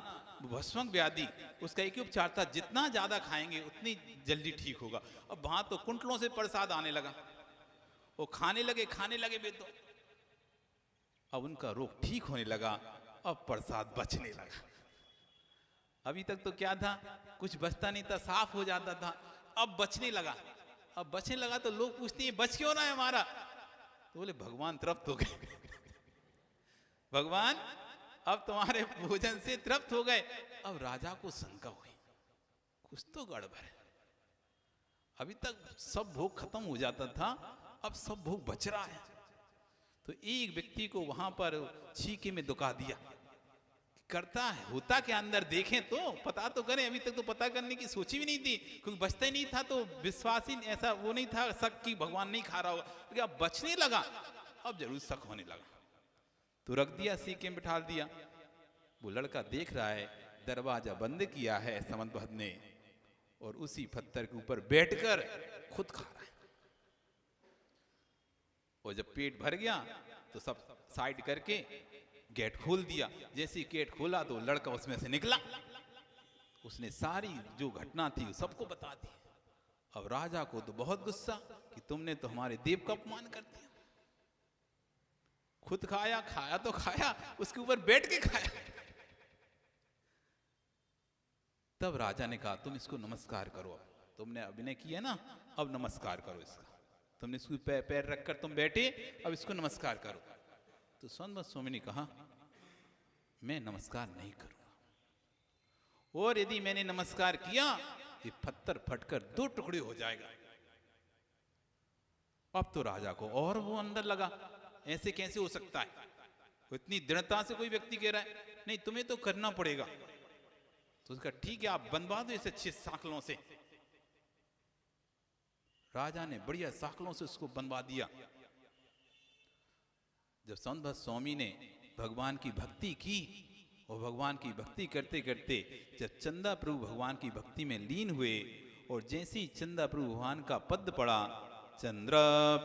भस्मक व्याधि, उसका एक ही उपचार था, जितना ज्यादा खाएंगे उतनी जल्दी ठीक होगा। अब वहां तो कुंटलों से प्रसाद आने लगा, वो खाने लगे वे तो। अब उनका रोग ठीक होने लगा, अब प्रसाद बचने लगा। अभी तक तो क्या था, कुछ बचता नहीं था, साफ हो जाता था, अब बचने लगा। अब बचने लगा तो लोग पूछते हैं बच क्यों रहा है हमारा? तो बोले भगवान तृप्त हो गए भगवान अब तुम्हारे भोजन से तृप्त हो गए। अब राजा को शंका हुई, कुछ तो गड़बड़ है। अभी तक सब भोग खत्म हो जाता था, अब सब भोग बच रहा है। तो एक व्यक्ति को वहां पर छीके में दुका दिया, करता है होता के अंदर देखें तो पता तो करें। अभी तक तो पता करने की सोची भी नहीं थी, क्योंकि बचता ही नहीं था, तो विश्वास ही ऐसा वो नहीं था शक कि भगवान नहीं खा रहा होगा। लेकिन अब बचने लगा, अब जरूर शक होने लगा, तो रख दिया, सीके में बिठा दिया। वो लड़का देख रहा है, दरवाजा बंद किया है समंतभद्र ने, और उसी पत्थर के ऊपर बैठकर खुद खा रहा है। और जब पेट भर गया तो सब साइड करके गेट खोल दिया। जैसे ही गेट खोला तो लड़का उसमें से निकला, उसने सारी जो घटना थी सबको बता दी। अब राजा को तो बहुत गुस्सा कि तुमने तो हमारे देव का अपमान कर दिया, खुद खाया तो खाया, उसके ऊपर बैठ के खाया। तब राजा ने कहा तुम इसको नमस्कार करो, अब तुमने अभिनय किया ना, अब नमस्कार करो इसका। तुमने इसको पैर रखकर तुम बैठे, अब इसको नमस्कार करो। तो संतभद्र स्वामी ने कहा मैं नमस्कार नहीं करूंगा, और यदि मैंने नमस्कार किया ये पत्थर फटकर 2 टुकड़े हो जाएगा। अब तो राजा को और वो अंदर लगा, ऐसे कैसे हो सकता है? इतनी दृढ़ता से कोई व्यक्ति कह रहा है नहीं तुम्हें तो करना पड़ेगा। तो उसका ठीक है, आप बनवा दो इसे अच्छे साकलों से। राजा ने बढ़िया साकलों से उसको बनवा दिया। जब संतभद्र स्वामी ने भगवान की भक्ति की, और भगवान की भक्ति करते करते जब चंदा प्रभु भगवान की भक्ति में लीन हुए, और जैसे ही चंदा प्रभु भगवान का पद पड़ा, चंद्र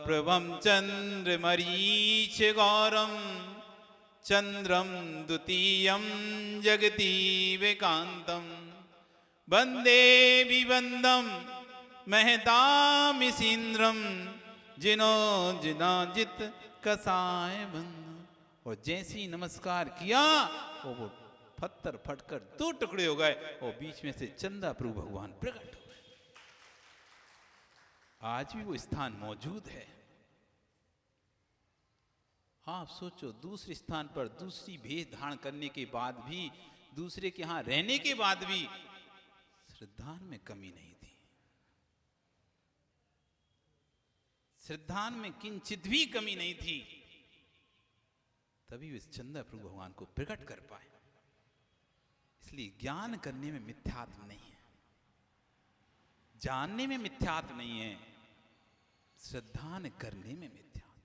प्रभम चंद्र मरीच गौरम चंद्रम द्वितीयम जगती वेकांतम वंदे विवंदम महतामिसीन्द्रम जिनो जिनाजित कसाय बंद। और जैसे ही नमस्कार किया वो पत्थर फटकर 2 टुकड़े हो गए, और बीच में से चंदा प्रभु भगवान प्रकट हो गए। आज भी वो स्थान मौजूद है। आप सोचो, दूसरे स्थान पर दूसरी भेष धारण करने के बाद भी, दूसरे के यहां रहने के बाद भी श्रद्धा में कमी नहीं थी। श्रद्धा में किंचित भी कमी नहीं थी, तभी वे चंदा प्रभु भगवान को प्रकट कर पाए। इसलिए ज्ञान करने में मिथ्यात्व नहीं है, जानने में मिथ्यात्व नहीं है, श्रद्धा करने में मिथ्यात्व है।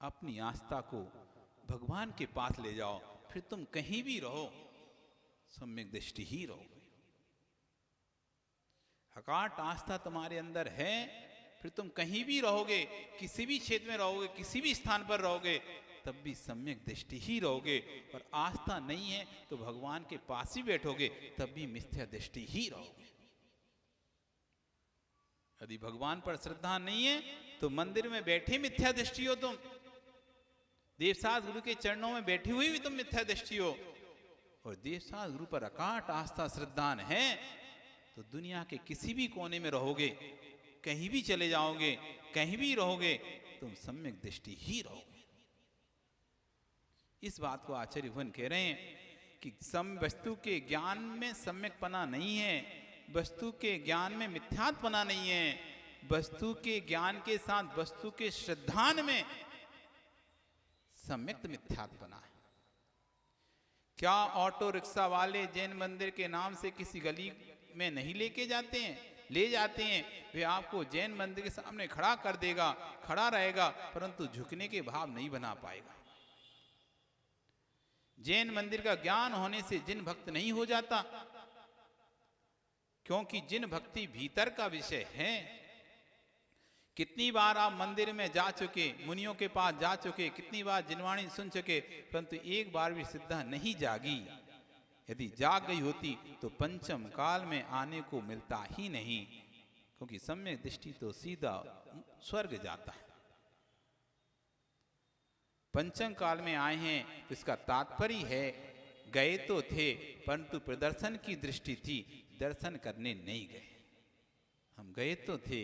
अपनी आस्था को भगवान के पास ले जाओ, फिर तुम कहीं भी रहो सम्यक दृष्टि ही रहोगे। अकाट आस्था तुम्हारे अंदर है, फिर तुम कहीं भी रहोगे, किसी भी क्षेत्र में रहोगे, किसी भी स्थान पर रहोगे, तब भी सम्यक दृष्टि ही रहोगे। और आस्था नहीं है तो भगवान के पास ही बैठोगे, तब भी मिथ्या दृष्टि ही रहोगे। यदि भगवान पर श्रद्धा नहीं है तो मंदिर में बैठे मिथ्या दृष्टि हो तुम, देवसास गुरु के चरणों में बैठी हुई भी तुम मिथ्या दृष्टि हो। और देवसास गुरु पर अकाट आस्था श्रद्धान है तो दुनिया के किसी भी कोने में रहोगे, कहीं भी चले जाओगे, कहीं भी रहोगे, तुम सम्यक दृष्टि ही रहोगे। इस बात को आचार्य भगवान कह रहे हैं कि वस्तु के ज्ञान में सम्यकपना नहीं है, वस्तु के ज्ञान में मिथ्यात्पना नहीं है, वस्तु के ज्ञान के साथ वस्तु के श्रद्धान में सम्यक मिथ्यात्पना है। क्या ऑटो रिक्शा वाले जैन मंदिर के नाम से किसी गली में नहीं लेके जाते हैं? ले जाते हैं। वे आपको जैन मंदिर के सामने खड़ा कर देगा, खड़ा रहेगा, परंतु झुकने के भाव नहीं बना पाएगा। जैन मंदिर का ज्ञान होने से जिन भक्त नहीं हो जाता, क्योंकि जिन भक्ति भीतर का विषय है। कितनी बार आप मंदिर में जा चुके, मुनियों के पास जा चुके, कितनी बार जिनवाणी सुन चुके, परंतु एक बार भी श्रद्धा नहीं जागी। यदि जाग गई होती तो पंचम काल में आने को मिलता ही नहीं, क्योंकि सम्यक दृष्टि तो सीधा स्वर्ग जाता है। पंचम काल में आए हैं तो इसका तात्पर्य है गए तो थे, परंतु प्रदर्शन की दृष्टि थी, दर्शन करने नहीं गए। हम गए तो थे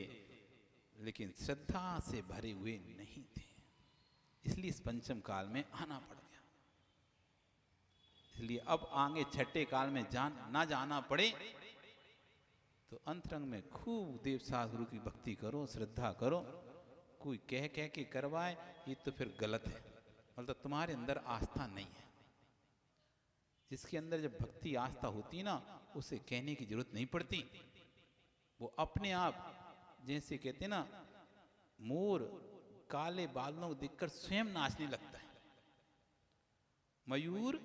लेकिन श्रद्धा से भरे हुए नहीं थे, इसलिए इस पंचम काल में आना पड़ गया। इसलिए अब आगे छठे काल में ना जाना पड़े तो अंतरंग में खूब देवसास गुरु की भक्ति करो, श्रद्धा करो। कोई कह के करवाए ये तो फिर गलत है, मतलब तुम्हारे अंदर आस्था नहीं है। जिसके अंदर जब भक्ति आस्था होती है ना, उसे कहने की जरूरत नहीं पड़ती, वो अपने आप, जैसे कहते ना मोर काले बादलों को देखकर स्वयं नाचने लगता है। मयूर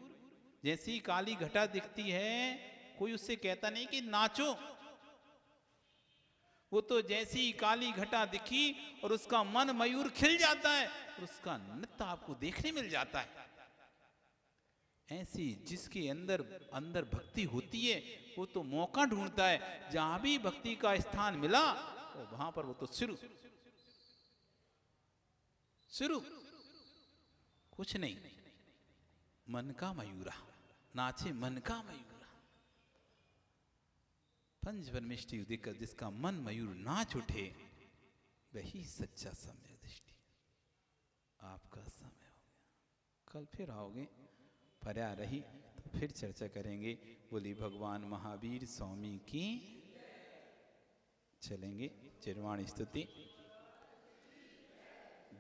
जैसी काली घटा दिखती है, कोई उससे कहता नहीं कि नाचो, वो तो जैसी काली घटा दिखी और उसका मन मयूर खिल जाता है और उसका नृत्य आपको देखने मिल जाता है। ऐसी जिसके अंदर भक्ति होती है वो तो मौका ढूंढता है, जहां भी भक्ति का स्थान मिला और वहां पर वो तो शुरू कुछ नहीं, मन का मयूरा नाचे, मन का मयूरा। पंच परमेष्टि देखकर जिसका मन मयूर नाच उठे, वही सच्चा सम्यक दृष्टि। आपका समय हो गया, कल फिर आओगे, पर्या रही तो फिर चर्चा करेंगे। बोली भगवान महावीर स्वामी की। चलेंगे चिरवाणी स्तुति।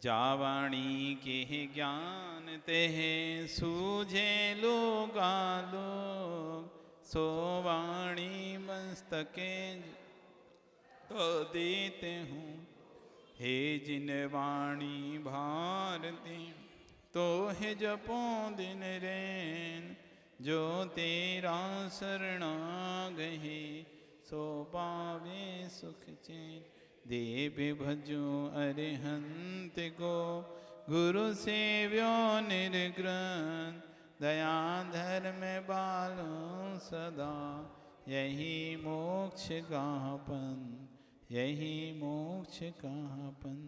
जावाणी के ज्ञान ते सूझे लोगा लोग, सोवाणी मस्तके तो देते हूँ। हे जिन वाणी भारती तो है जपो दिन रैन, जो तेरा शरणा गहे सो पावे सुख चैन। देव भजो अरिहंत को गुरु सेव्यो निर्ग्रंथ, दया धर्म बालो सदा यही मोक्ष गापन, यही मोक्ष गापन।